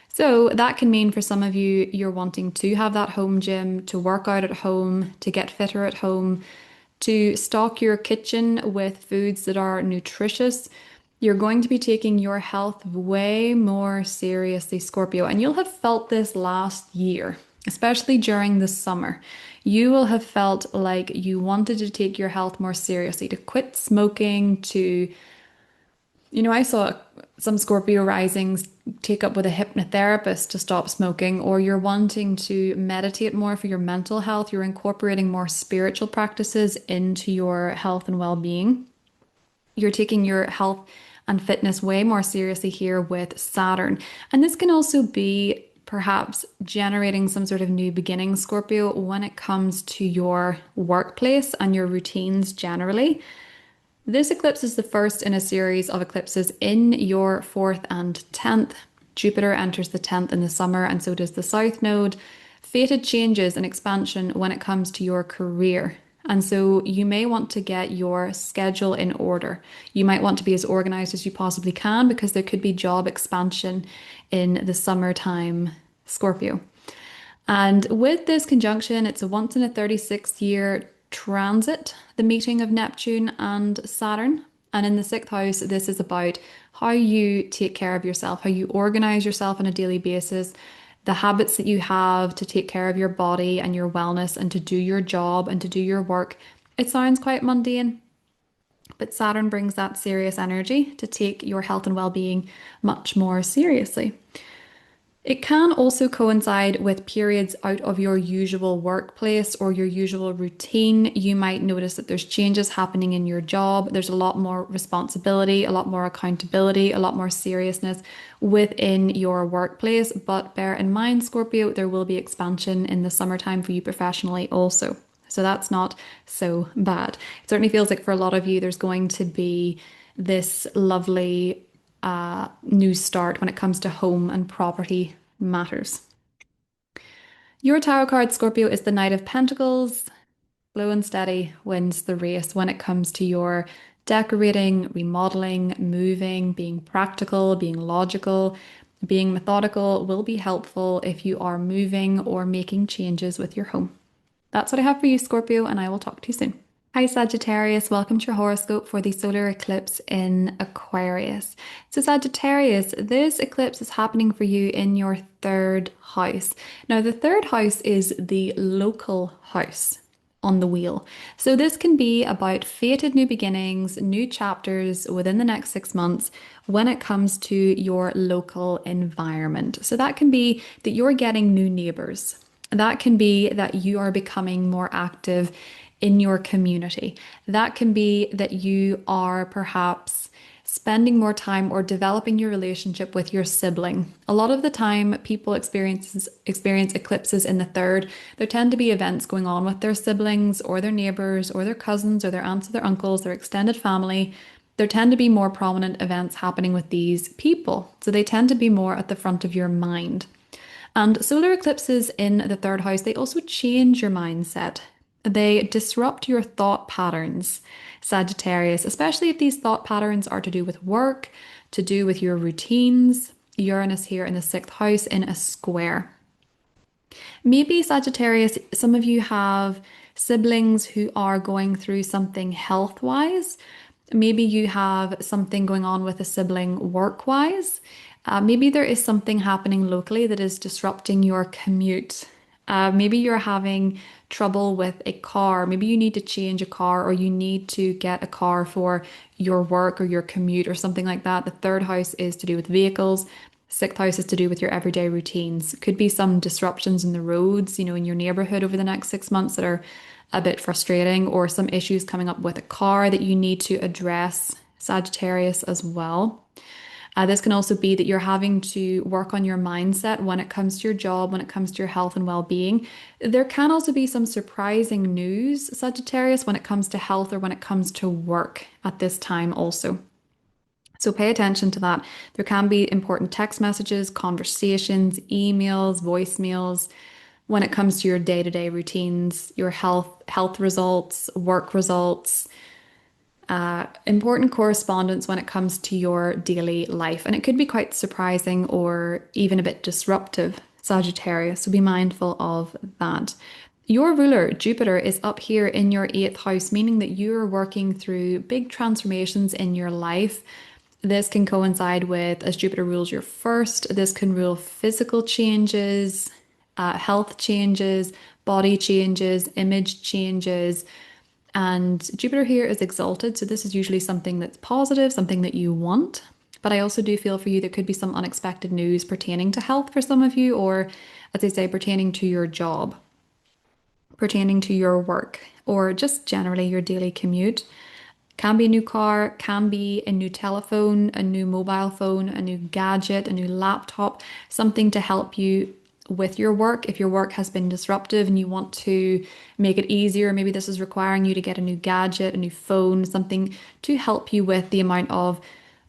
So that can mean for some of you, you're wanting to have that home gym, to work out at home, to get fitter at home, to stock your kitchen with foods that are nutritious. You're going to be taking your health way more seriously, Scorpio, and you'll have felt this last year, especially during the summer. You will have felt like you wanted to take your health more seriously, to quit smoking, to, I saw some Scorpio risings take up with a hypnotherapist to stop smoking, or you're wanting to meditate more for your mental health. You're incorporating more spiritual practices into your health and well-being. You're taking your health and fitness way more seriously here with Saturn. And this can also be perhaps generating some sort of new beginning, Scorpio, when it comes to your workplace and your routines generally. This eclipse is the first in a series of eclipses in your 4th and 10th. Jupiter enters the 10th in the summer, and so does the South Node. Fated changes and expansion when it comes to your career. And so you may want to get your schedule in order. You might want to be as organized as you possibly can because there could be job expansion in the summertime, Scorpio. And with this conjunction, it's a once in a 36-year transit, the meeting of Neptune and Saturn. And in the 6th house, this is about how you take care of yourself, how you organize yourself on a daily basis, the habits that you have to take care of your body and your wellness and to do your job and to do your work. It sounds quite mundane, but Saturn brings that serious energy to take your health and well-being much more seriously. It can also coincide with periods out of your usual workplace or your usual routine. You might notice that there's changes happening in your job. There's a lot more responsibility, a lot more accountability, a lot more seriousness within your workplace. But bear in mind, Scorpio, there will be expansion in the summertime for you professionally also. So that's not so bad. It certainly feels like for a lot of you, there's going to be this lovely new start when it comes to home and property matters. Your tarot card, Scorpio, is the Knight of Pentacles. Slow and steady wins the race when it comes to your decorating, remodeling, moving, being practical, being logical, being methodical will be helpful if you are moving or making changes with your home. That's what I have for you, Scorpio, and I will talk to you soon. Hi Sagittarius, welcome to your horoscope for the solar eclipse in Aquarius. So Sagittarius, this eclipse is happening for you in your 3rd house. Now the 3rd house is the local house on the wheel. So this can be about fated new beginnings, new chapters within the next 6 months when it comes to your local environment. So that can be that you're getting new neighbors. That can be that you are becoming more active in your community. That can be that you are perhaps spending more time or developing your relationship with your sibling. A lot of the time people experience eclipses in the 3rd. There tend to be events going on with their siblings or their neighbors or their cousins or their aunts or their uncles, their extended family. There tend to be more prominent events happening with these people. So they tend to be more at the front of your mind. And solar eclipses in the 3rd house, they also change your mindset. They disrupt your thought patterns, Sagittarius, especially if these thought patterns are to do with work, to do with your routines. Uranus here in the 6th house in a square. Maybe Sagittarius, some of you have siblings who are going through something health-wise. Maybe you have something going on with a sibling work-wise. Maybe there is something happening locally that is disrupting your commute. Maybe you're having trouble with a car. Maybe you need to change a car or you need to get a car for your work or your commute or something like that. The 3rd house is to do with vehicles. 6th house is to do with your everyday routines. Could be some disruptions in the roads, in your neighborhood over the next 6 months that are a bit frustrating, or some issues coming up with a car that you need to address, Sagittarius, as well. This can also be that you're having to work on your mindset when it comes to your job, when it comes to your health and well-being. There can also be some surprising news, Sagittarius, when it comes to health or when it comes to work at this time also. So pay attention to that. There can be important text messages, conversations, emails, voicemails when it comes to your day-to-day routines, your health results, work results, important correspondence when it comes to your daily life. And it could be quite surprising or even a bit disruptive, Sagittarius, so be mindful of that. Your ruler, Jupiter, is up here in your 8th house, meaning that you're working through big transformations in your life. This can coincide with, as Jupiter rules your first, this can rule physical changes, health changes, body changes, image changes. And Jupiter here is exalted, so this is usually something that's positive, something that you want. But I also do feel for you there could be some unexpected news pertaining to health for some of you, or as I say, pertaining to your job, pertaining to your work, or just generally your daily commute. Can be a new car, can be a new telephone, a new mobile phone, a new gadget, a new laptop, something to help you with your work. If your work has been disruptive and you want to make it easier, maybe this is requiring you to get a new gadget, a new phone, something to help you with the amount of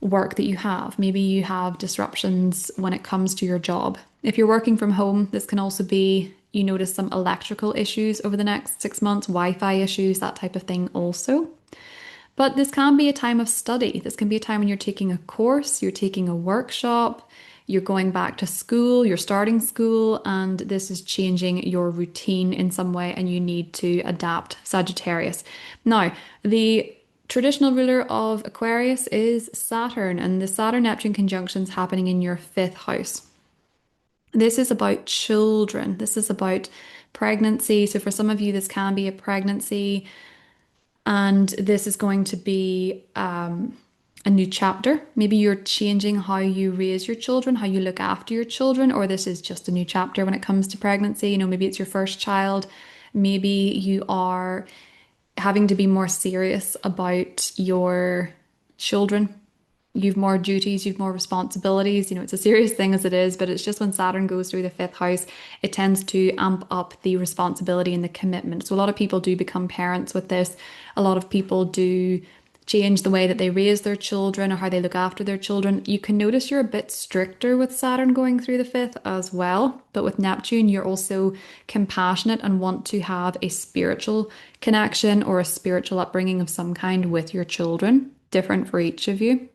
work that you have. Maybe you have disruptions when it comes to your job. If you're working from home, this can also be you notice some electrical issues over the next 6 months, Wi-Fi issues, that type of thing also. But this can be a time of study. This can be a time when you're taking a course, you're taking a workshop, you're going back to school, you're starting school, and this is changing your routine in some way, and you need to adapt, Sagittarius. Now, the traditional ruler of Aquarius is Saturn, and the Saturn-Neptune conjunction is happening in your fifth house. This is about children. This is about pregnancy. So for some of you, this can be a pregnancy. And this is going to be a new chapter. Maybe you're changing how you raise your children, how you look after your children, or this is just a new chapter when it comes to pregnancy. Maybe it's your first child. Maybe you are having to be more serious about your children. You've more duties, you've more responsibilities. It's a serious thing as it is, but it's just when Saturn goes through the fifth house, it tends to amp up the responsibility and the commitment. So a lot of people do become parents with this. A lot of people do change the way that they raise their children or how they look after their children. You can notice you're a bit stricter with Saturn going through the fifth as well. But with Neptune, you're also compassionate and want to have a spiritual connection or a spiritual upbringing of some kind with your children, different for each of you.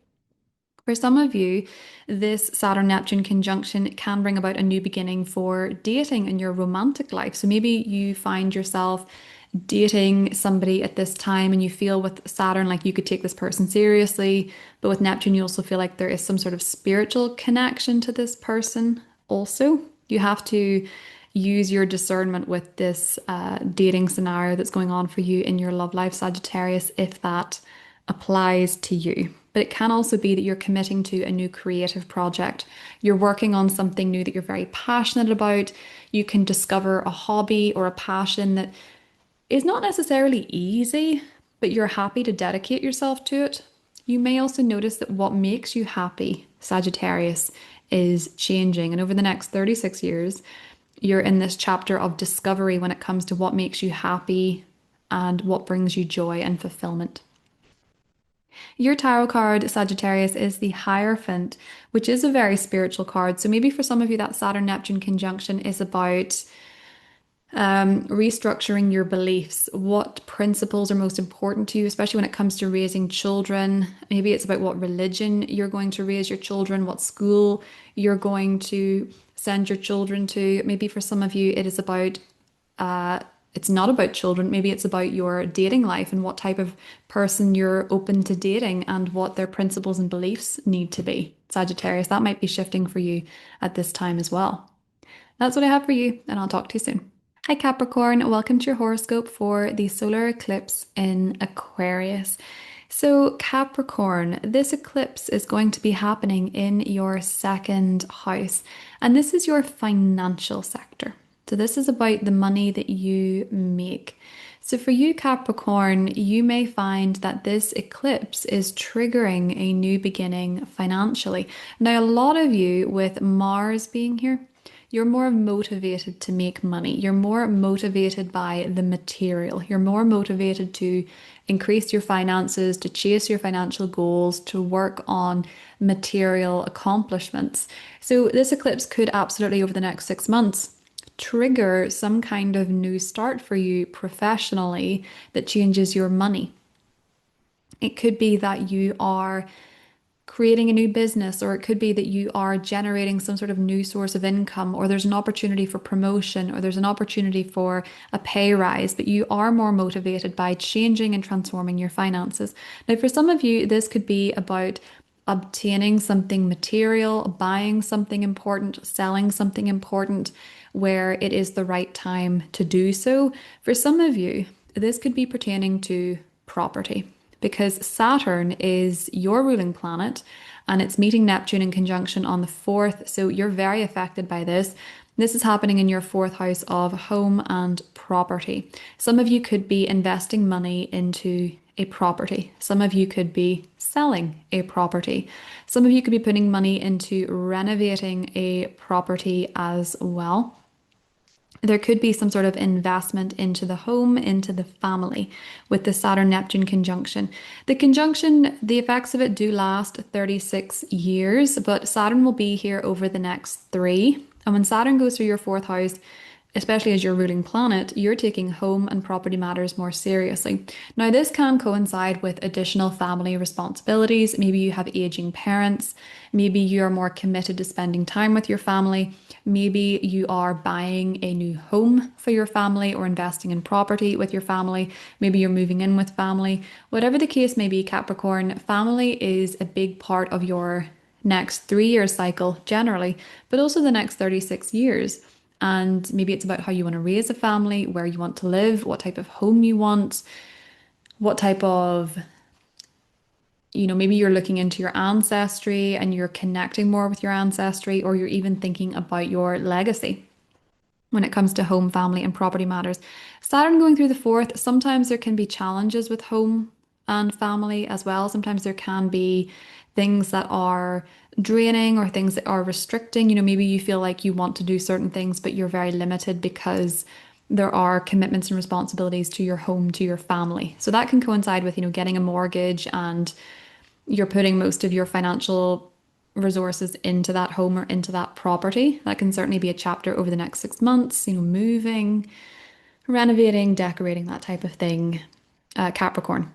For some of you, this Saturn-Neptune conjunction can bring about a new beginning for dating in your romantic life. So maybe you find yourself dating somebody at this time and you feel with Saturn like you could take this person seriously, but with Neptune, you also feel like there is some sort of spiritual connection to this person also. You have to use your discernment with this dating scenario that's going on for you in your love life, Sagittarius, if that applies to you. But it can also be that you're committing to a new creative project. You're working on something new that you're very passionate about. You can discover a hobby or a passion that is not necessarily easy, but you're happy to dedicate yourself to it. You may also notice that what makes you happy, Sagittarius, is changing. And over the next 36 years, you're in this chapter of discovery when it comes to what makes you happy and what brings you joy and fulfillment. Your tarot card, Sagittarius, is the Hierophant, which is a very spiritual card. So maybe for some of you, that Saturn-Neptune conjunction is about restructuring your beliefs. What principles are most important to you, especially when it comes to raising children? Maybe it's about what religion you're going to raise your children, what school you're going to send your children to. Maybe for some of you, it is about it's not about children. Maybe it's about your dating life and what type of person you're open to dating and what their principles and beliefs need to be. Sagittarius, that might be shifting for you at this time as well. That's what I have for you, and I'll talk to you soon. Hi Capricorn, welcome to your horoscope for the solar eclipse in Aquarius. So Capricorn, this eclipse is going to be happening in your second house, and this is your financial sector. So this is about the money that you make. So for you, Capricorn, you may find that this eclipse is triggering a new beginning financially. Now, a lot of you with Mars being here, you're more motivated to make money. You're more motivated by the material. You're more motivated to increase your finances, to chase your financial goals, to work on material accomplishments. So this eclipse could absolutely, over the next 6 months, trigger some kind of new start for you professionally that changes your money. It could be that you are creating a new business, or it could be that you are generating some sort of new source of income, or there's an opportunity for promotion, or there's an opportunity for a pay rise, but you are more motivated by changing and transforming your finances. Now, for some of you, this could be about obtaining something material, buying something important, selling something important, where it is the right time to do so. For some of you, this could be pertaining to property because Saturn is your ruling planet and it's meeting Neptune in conjunction on the 4th. So you're very affected by this. This is happening in your fourth house of home and property. Some of you could be investing money into a property. Some of you could be selling a property. Some of you could be putting money into renovating a property as well. There could be some sort of investment into the home, into the family with the Saturn Neptune conjunction. The conjunction, the effects of it do last 36 years, but Saturn will be here over the next three. And when Saturn goes through your fourth house, especially as your ruling planet, you're taking home and property matters more seriously. Now, this can coincide with additional family responsibilities. Maybe you have aging parents. Maybe you're more committed to spending time with your family. Maybe you are buying a new home for your family or investing in property with your family. Maybe you're moving in with family. Whatever the case may be, Capricorn, family is a big part of your next 3 year cycle generally, but also the next 36 years. And maybe it's about how you want to raise a family, where you want to live, what type of home you want, what type of, maybe you're looking into your ancestry and you're connecting more with your ancestry, or you're even thinking about your legacy when it comes to home, family, and property matters. Saturn going through the fourth, sometimes there can be challenges with home and family as well. Sometimes there can be things that are draining or things that are restricting. Maybe you feel like you want to do certain things, but you're very limited because there are commitments and responsibilities to your home, to your family. So that can coincide with, getting a mortgage and you're putting most of your financial resources into that home or into that property. That can certainly be a chapter over the next 6 months, moving, renovating, decorating, that type of thing. Capricorn.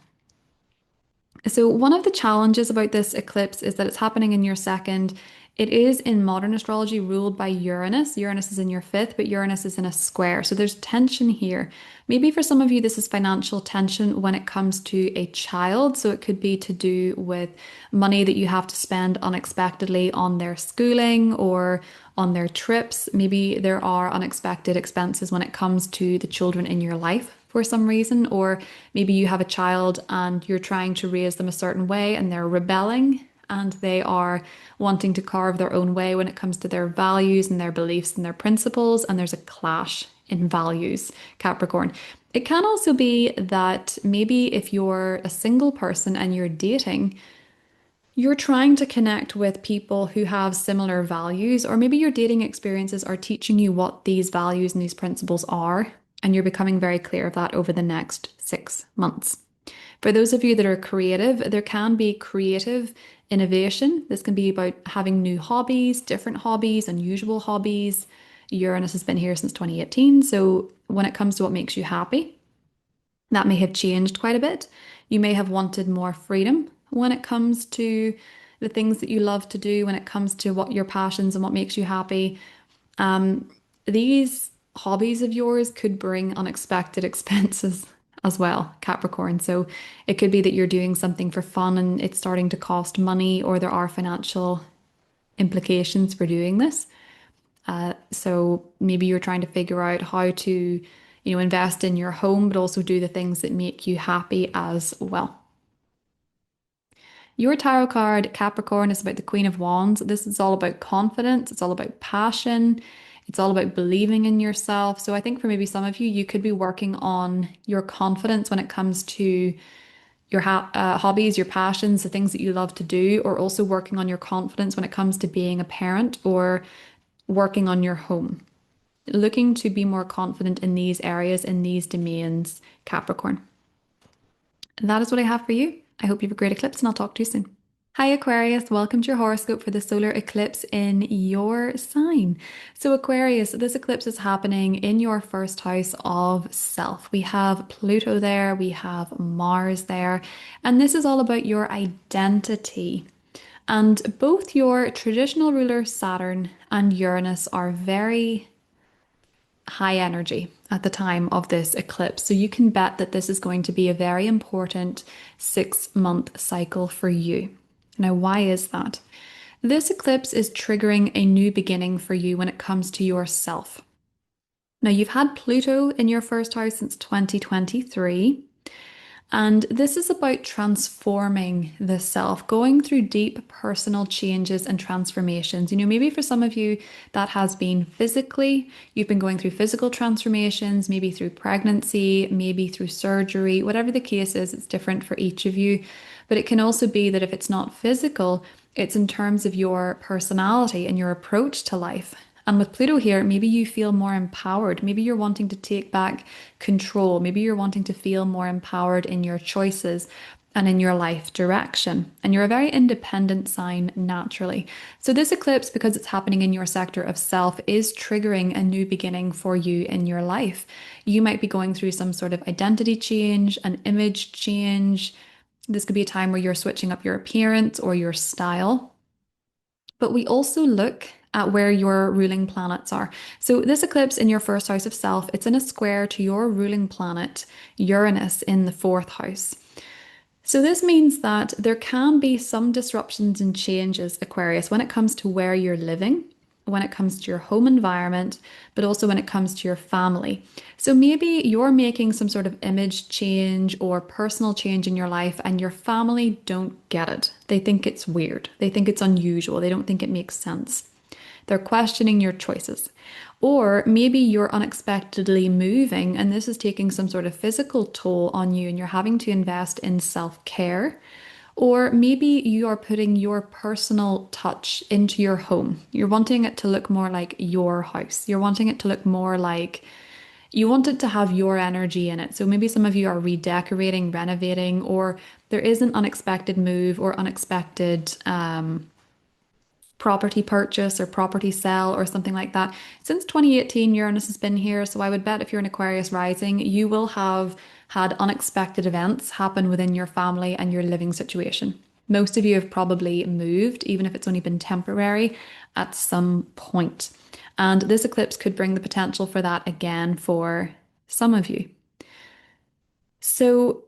So, one of the challenges about this eclipse is that it's happening in your second. It is in modern astrology ruled by Uranus. Uranus is in your fifth, but Uranus is in a square. So, there's tension here. Maybe for some of you, this is financial tension when it comes to a child. So, it could be to do with money that you have to spend unexpectedly on their schooling or on their trips. Maybe there are unexpected expenses when it comes to the children in your life for some reason, or maybe you have a child and you're trying to raise them a certain way and they're rebelling and they are wanting to carve their own way when it comes to their values and their beliefs and their principles, and there's a clash in values, Capricorn. It can also be that maybe if you're a single person and you're dating, you're trying to connect with people who have similar values, or maybe your dating experiences are teaching you what these values and these principles are, and you're becoming very clear of that over the next 6 months. For those of you that are creative, there can be creative innovation. This can be about having new hobbies, different hobbies, unusual hobbies. Uranus has been here since 2018. So when it comes to what makes you happy, that may have changed quite a bit. You may have wanted more freedom when it comes to the things that you love to do, when it comes to what your passions and what makes you happy. These hobbies of yours could bring unexpected expenses as well, Capricorn. So it could be that you're doing something for fun and it's starting to cost money, or there are financial implications for doing this. So maybe you're trying to figure out how to, invest in your home, but also do the things that make you happy as well. Your tarot card, Capricorn, is about the Queen of Wands. This is all about confidence. It's all about passion. It's all about believing in yourself. So I think for maybe some of you, you could be working on your confidence when it comes to your hobbies, your passions, the things that you love to do, or also working on your confidence when it comes to being a parent or working on your home. Looking to be more confident in these areas, in these domains, Capricorn. That is what I have for you. I hope you have a great eclipse and I'll talk to you soon. Hi Aquarius, welcome to your horoscope for the solar eclipse in your sign. So Aquarius, this eclipse is happening in your first house of self. We have Pluto there, we have Mars there, and this is all about your identity. And both your traditional ruler Saturn and Uranus are very high energy at the time of this eclipse. So you can bet that this is going to be a very important 6 month cycle for you. Now, why is that? This eclipse is triggering a new beginning for you when it comes to yourself. Now, you've had Pluto in your first house since 2023. And this is about transforming the self, going through deep personal changes and transformations. Maybe for some of you, that has been physically. You've been going through physical transformations, maybe through pregnancy, maybe through surgery. Whatever the case is, it's different for each of you. But it can also be that if it's not physical, it's in terms of your personality and your approach to life. And with Pluto here, maybe you feel more empowered. Maybe you're wanting to take back control. Maybe you're wanting to feel more empowered in your choices and in your life direction. And you're a very independent sign naturally. So this eclipse, because it's happening in your sector of self, is triggering a new beginning for you in your life. You might be going through some sort of identity change, an image change. This could be a time where you're switching up your appearance or your style. But we also look at where your ruling planets are. So this eclipse in your first house of self, it's in a square to your ruling planet, Uranus, in the fourth house. So this means that there can be some disruptions and changes, Aquarius, when it comes to where you're living, when it comes to your home environment, but also when it comes to your family. So maybe you're making some sort of image change or personal change in your life and your family don't get it. They think it's weird. They think it's unusual. They don't think it makes sense. They're questioning your choices. Or maybe you're unexpectedly moving and this is taking some sort of physical toll on you and you're having to invest in self-care. Or maybe you are putting your personal touch into your home. You're wanting it to look more like your house. You're wanting it to look more like you want it to have your energy in it. So maybe some of you are redecorating, renovating, or there is an unexpected move or unexpected property purchase or property sell or something like that. Since 2018, Uranus has been here. So I would bet if you're an Aquarius rising, you will have had unexpected events happen within your family and your living situation. Most of you have probably moved, even if it's only been temporary, at some point. And this eclipse could bring the potential for that again for some of you. So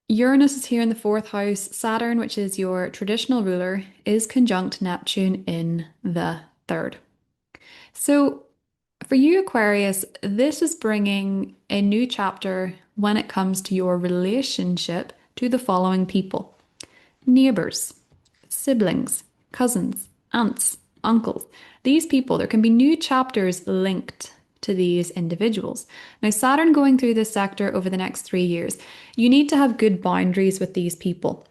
Uranus is here in the fourth house. Saturn, which is your traditional ruler, is conjunct Neptune in the third. So for you, Aquarius, this is bringing a new chapter when it comes to your relationship to the following people: neighbors, siblings, cousins, aunts, uncles. These people, there can be new chapters linked to these individuals. Now, Saturn going through this sector over the next 3 years, you need to have good boundaries with these people.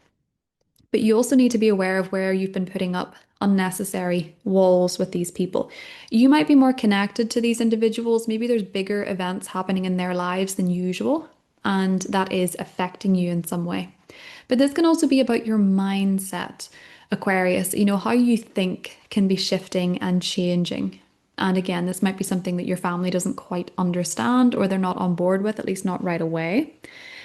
But you also need to be aware of where you've been putting up unnecessary walls with these people. You might be more connected to these individuals. Maybe there's bigger events happening in their lives than usual, and that is affecting you in some way. But this can also be about your mindset, Aquarius. How you think can be shifting and changing. And again, this might be something that your family doesn't quite understand or they're not on board with, at least not right away.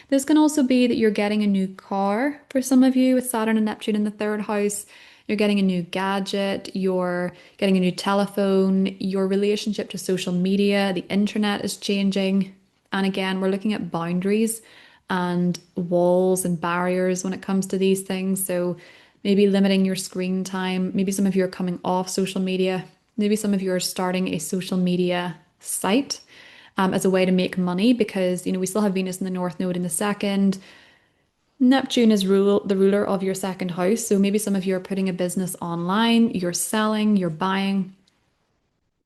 This can also be that you're getting a new car for some of you with Saturn and Neptune in the third house. You're getting a new gadget, you're getting a new telephone, your relationship to social media, the internet is changing. And again, we're looking at boundaries and walls and barriers when it comes to these things. So maybe limiting your screen time. Maybe some of you are coming off social media. Maybe some of you are starting a social media site as a way to make money because, we still have Venus in the North Node in the second. Neptune is the ruler of your second house. So maybe some of you are putting a business online, you're selling, you're buying,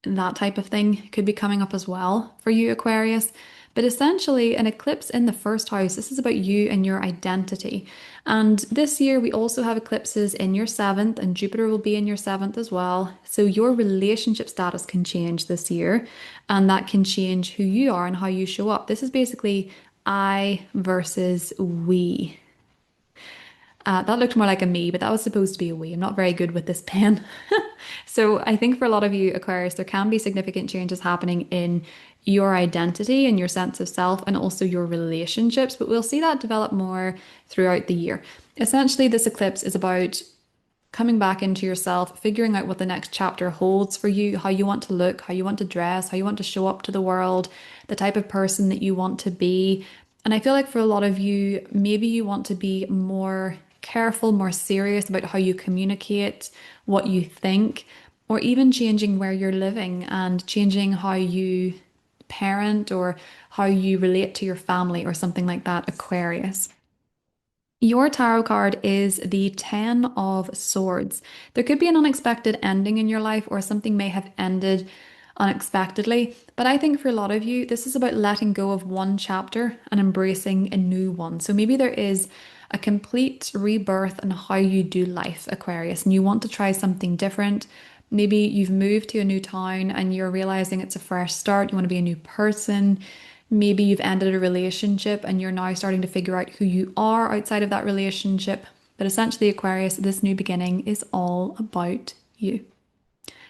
that type of thing could be coming up as well for you, Aquarius. But essentially, an eclipse in the first house, this is about you and your identity. And this year, we also have eclipses in your seventh, and Jupiter will be in your seventh as well. So your relationship status can change this year, and that can change who you are and how you show up. This is basically I versus we. That looked more like a me, but that was supposed to be a we. I'm not very good with this pen. So I think for a lot of you, Aquarius, there can be significant changes happening in your identity and your sense of self and also your relationships, but we'll see that develop more throughout the year. Essentially, this eclipse is about coming back into yourself, figuring out what the next chapter holds for you, how you want to look, how you want to dress, how you want to show up to the world, the type of person that you want to be. And I feel like for a lot of you, maybe you want to be more careful, more serious about how you communicate, what you think, or even changing where you're living and changing how you parent or how you relate to your family or something like that, Aquarius. Your tarot card is the Ten of Swords. There could be an unexpected ending in your life, or something may have ended unexpectedly. But I think for a lot of you, this is about letting go of one chapter and embracing a new one. So maybe there is a complete rebirth in how you do life, Aquarius, and you want to try something different. Maybe you've moved to a new town and you're realizing it's a fresh start. You want to be a new person. Maybe you've ended a relationship and you're now starting to figure out who you are outside of that relationship. But essentially, Aquarius, this new beginning is all about you.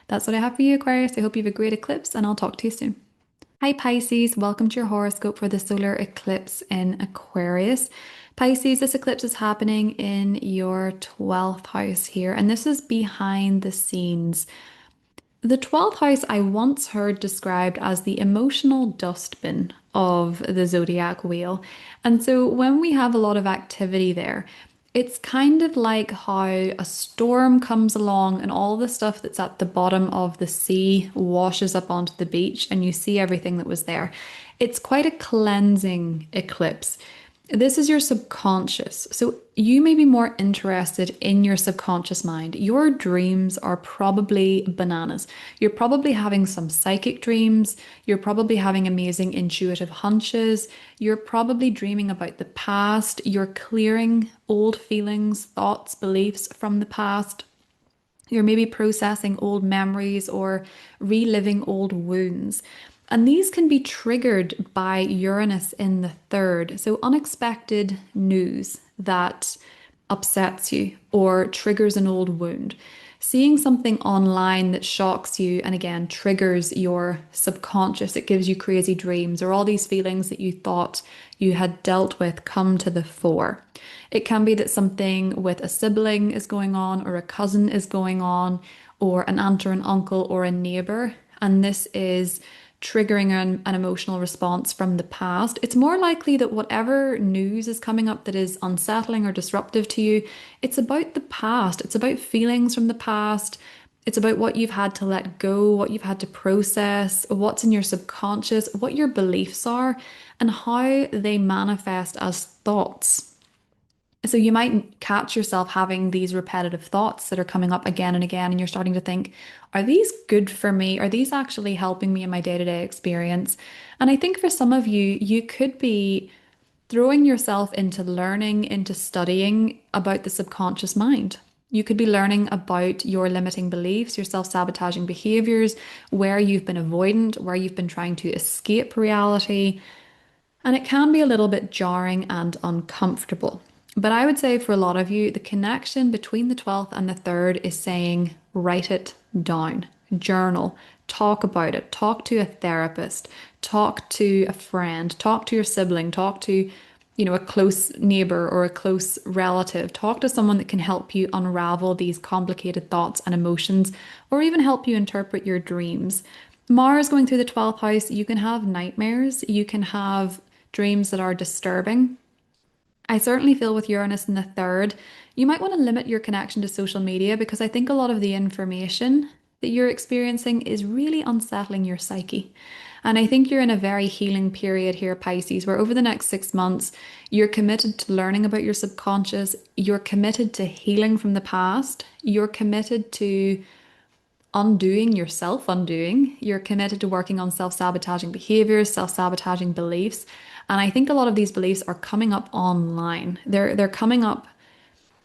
That's what I have for you, Aquarius. I hope you have a great eclipse, and I'll talk to you soon. Hi, Pisces. Welcome to your horoscope for the solar eclipse in Aquarius. Pisces, this eclipse is happening in your 12th house here, and this is behind the scenes. The 12th house I once heard described as the emotional dustbin of the zodiac wheel. And so when we have a lot of activity there, it's kind of like how a storm comes along and all the stuff that's at the bottom of the sea washes up onto the beach and you see everything that was there. It's quite a cleansing eclipse. This is your subconscious. So you may be more interested in your subconscious mind. Your dreams are probably bananas. You're probably having some psychic dreams. You're probably having amazing intuitive hunches. You're probably dreaming about the past. You're clearing old feelings, thoughts, beliefs from the past. You're maybe processing old memories or reliving old wounds. And these can be triggered by Uranus in the third. So, unexpected news that upsets you or triggers an old wound. Seeing something online that shocks you and again triggers your subconscious, it gives you crazy dreams or all these feelings that you thought you had dealt with come to the fore. It can be that something with a sibling is going on, or a cousin is going on, or an aunt or an uncle or a neighbor. And this is triggering an emotional response from the past. It's more likely that whatever news is coming up that is unsettling or disruptive to you, it's about the past. It's about feelings from the past. It's about what you've had to let go, what you've had to process, what's in your subconscious, what your beliefs are, and how they manifest as thoughts. So you might catch yourself having these repetitive thoughts that are coming up again and again, and you're starting to think, are these good for me? Are these actually helping me in my day-to-day experience? And I think for some of you, you could be throwing yourself into learning, into studying about the subconscious mind. You could be learning about your limiting beliefs, your self-sabotaging behaviors, where you've been avoidant, where you've been trying to escape reality. And it can be a little bit jarring and uncomfortable. But I would say for a lot of you, the connection between the 12th and the 3rd is saying, write it down, journal, talk about it, talk to a therapist, talk to a friend, talk to your sibling, talk to, a close neighbor or a close relative. Talk to someone that can help you unravel these complicated thoughts and emotions, or even help you interpret your dreams. Mars going through the 12th house, you can have nightmares, you can have dreams that are disturbing. I certainly feel with Uranus in the third, you might want to limit your connection to social media, because I think a lot of the information that you're experiencing is really unsettling your psyche. And I think you're in a very healing period here, Pisces, where over the next 6 months, you're committed to learning about your subconscious, you're committed to healing from the past, you're committed to undoing your self undoing. You're committed to working on self-sabotaging behaviors, self-sabotaging beliefs. And I think a lot of these beliefs are coming up online. They're coming up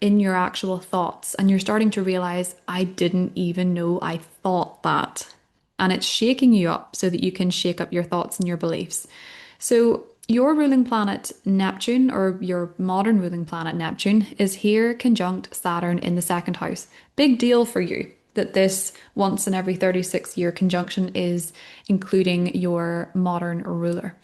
in your actual thoughts, and you're starting to realize, I didn't even know I thought that. And it's shaking you up so that you can shake up your thoughts and your beliefs. So your ruling planet Neptune, or your modern ruling planet Neptune, is here conjunct Saturn in the second house. Big deal for you that this once in every 36-year conjunction is including your modern ruler.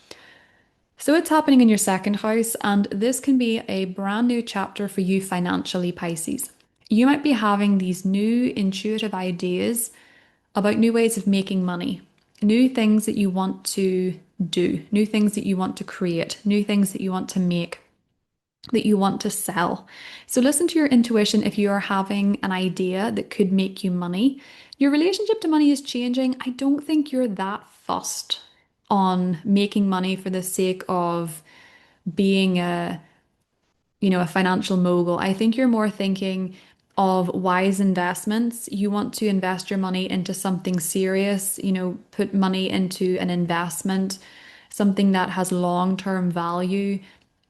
So it's happening in your second house, and this can be a brand new chapter for you financially, Pisces. You might be having these new intuitive ideas about new ways of making money, new things that you want to do, new things that you want to create, new things that you want to make. that you want to sell. So listen to your intuition if you are having an idea that could make you money. Your relationship to money is changing. I don't think you're that fussed on making money for the sake of being a financial mogul. I think you're more thinking of wise investments. You want to invest your money into something serious, put money into an investment, something that has long-term value,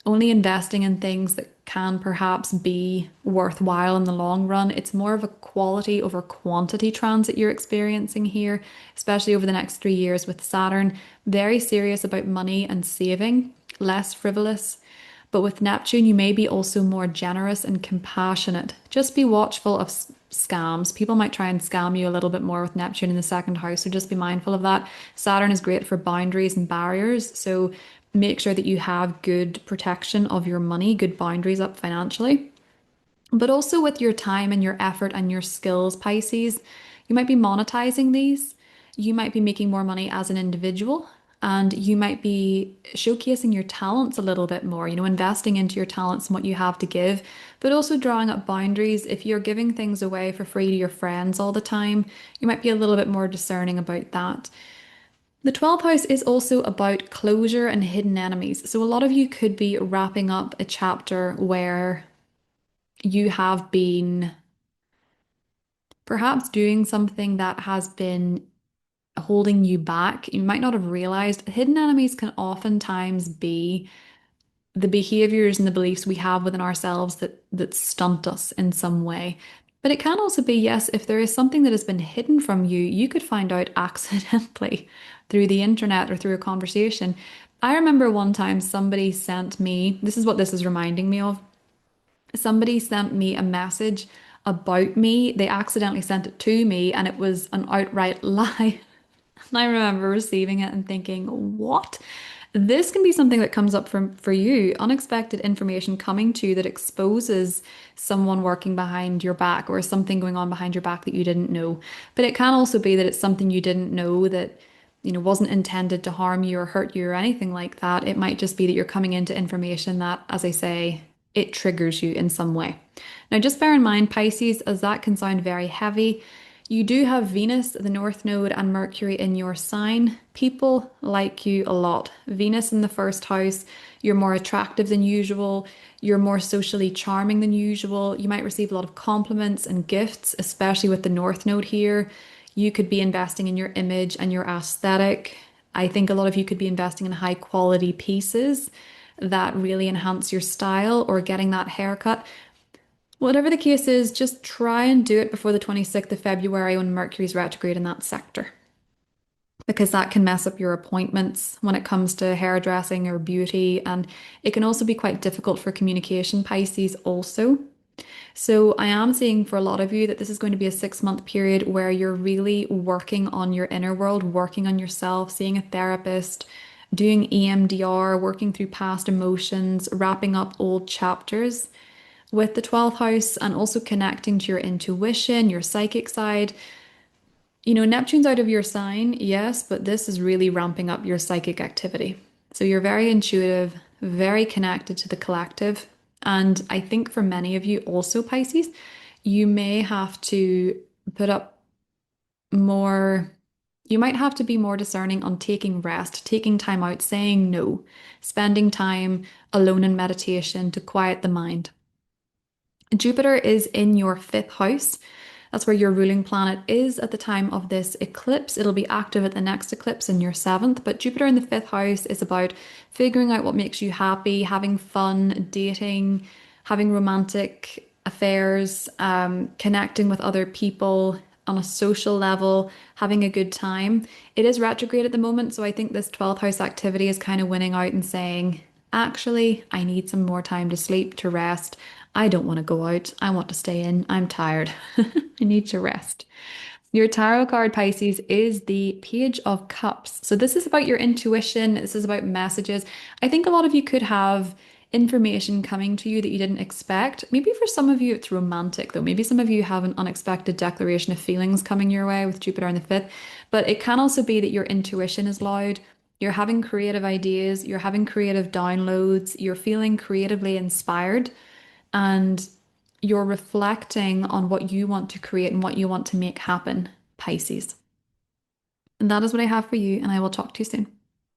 only investing in things that can perhaps be worthwhile in the long run. It's more of a quality over quantity transit you're experiencing here, especially over the next 3 years with Saturn. Very serious about money and saving, less frivolous. But with Neptune, you may be also more generous and compassionate. Just be watchful of scams. People might try and scam you a little bit more with Neptune in the second house, so just be mindful of that. Saturn is great for boundaries and barriers, so make sure that you have good protection of your money, good boundaries up financially. But also with your time and your effort and your skills, Pisces, you might be monetizing these. You might be making more money as an individual, and you might be showcasing your talents a little bit more, investing into your talents and what you have to give, but also drawing up boundaries. If you're giving things away for free to your friends all the time, you might be a little bit more discerning about that. The 12th house is also about closure and hidden enemies. So a lot of you could be wrapping up a chapter where you have been perhaps doing something that has been holding you back. You might not have realized hidden enemies can oftentimes be the behaviors and the beliefs we have within ourselves that stunt us in some way. But it can also be, yes, if there is something that has been hidden from you, you could find out accidentally through the internet or through a conversation. I remember one time somebody sent me, this is what this is reminding me of. Somebody sent me a message about me. They accidentally sent it to me and it was an outright lie. And I remember receiving it and thinking, what? This can be something that comes up for you, unexpected information coming to you that exposes someone working behind your back or something going on behind your back that you didn't know. But it can also be that it's something you didn't know that, wasn't intended to harm you or hurt you or anything like that. It might just be that you're coming into information that, as I say, it triggers you in some way. Now, just bear in mind, Pisces, as that can sound very heavy, you do have Venus, the North Node, and Mercury in your sign. People like you a lot. Venus in the first house, you're more attractive than usual. You're more socially charming than usual. You might receive a lot of compliments and gifts, especially with the North Node here. You could be investing in your image and your aesthetic. I think a lot of you could be investing in high quality pieces that really enhance your style or getting that haircut. Whatever the case is, just try and do it before the 26th of February when Mercury's retrograde in that sector, because that can mess up your appointments when it comes to hairdressing or beauty. And it can also be quite difficult for communication, Pisces, also. So I am seeing for a lot of you that this is going to be a 6 month period where you're really working on your inner world, working on yourself, seeing a therapist, doing EMDR, working through past emotions, wrapping up old chapters with the 12th house, and also connecting to your intuition, your psychic side. Neptune's out of your sign, yes, but this is really ramping up your psychic activity. So you're very intuitive, very connected to the collective. And I think for many of you also, Pisces, you may have to put up more, you might have to be more discerning on taking rest, taking time out, saying no, spending time alone in meditation to quiet the mind. Jupiter is in your fifth house. That's where your ruling planet is at the time of this eclipse. It'll be active at the next eclipse in your seventh, but Jupiter in the fifth house is about figuring out what makes you happy, having fun, dating, having romantic affairs, connecting with other people on a social level, having a good time. It is retrograde at the moment, so I think this 12th house activity is kind of winning out and saying, actually, I need some more time to sleep, to rest. I don't want to go out. I want to stay in. I'm tired. I need to rest. Your tarot card, Pisces, is the Page of Cups. So this is about your intuition. This is about messages. I think a lot of you could have information coming to you that you didn't expect. Maybe for some of you, it's romantic, though. Maybe some of you have an unexpected declaration of feelings coming your way with Jupiter in the fifth. But it can also be that your intuition is loud. You're having creative ideas, you're having creative downloads, you're feeling creatively inspired, and you're reflecting on what you want to create and what you want to make happen, Pisces. And that is what I have for you, and I will talk to you soon.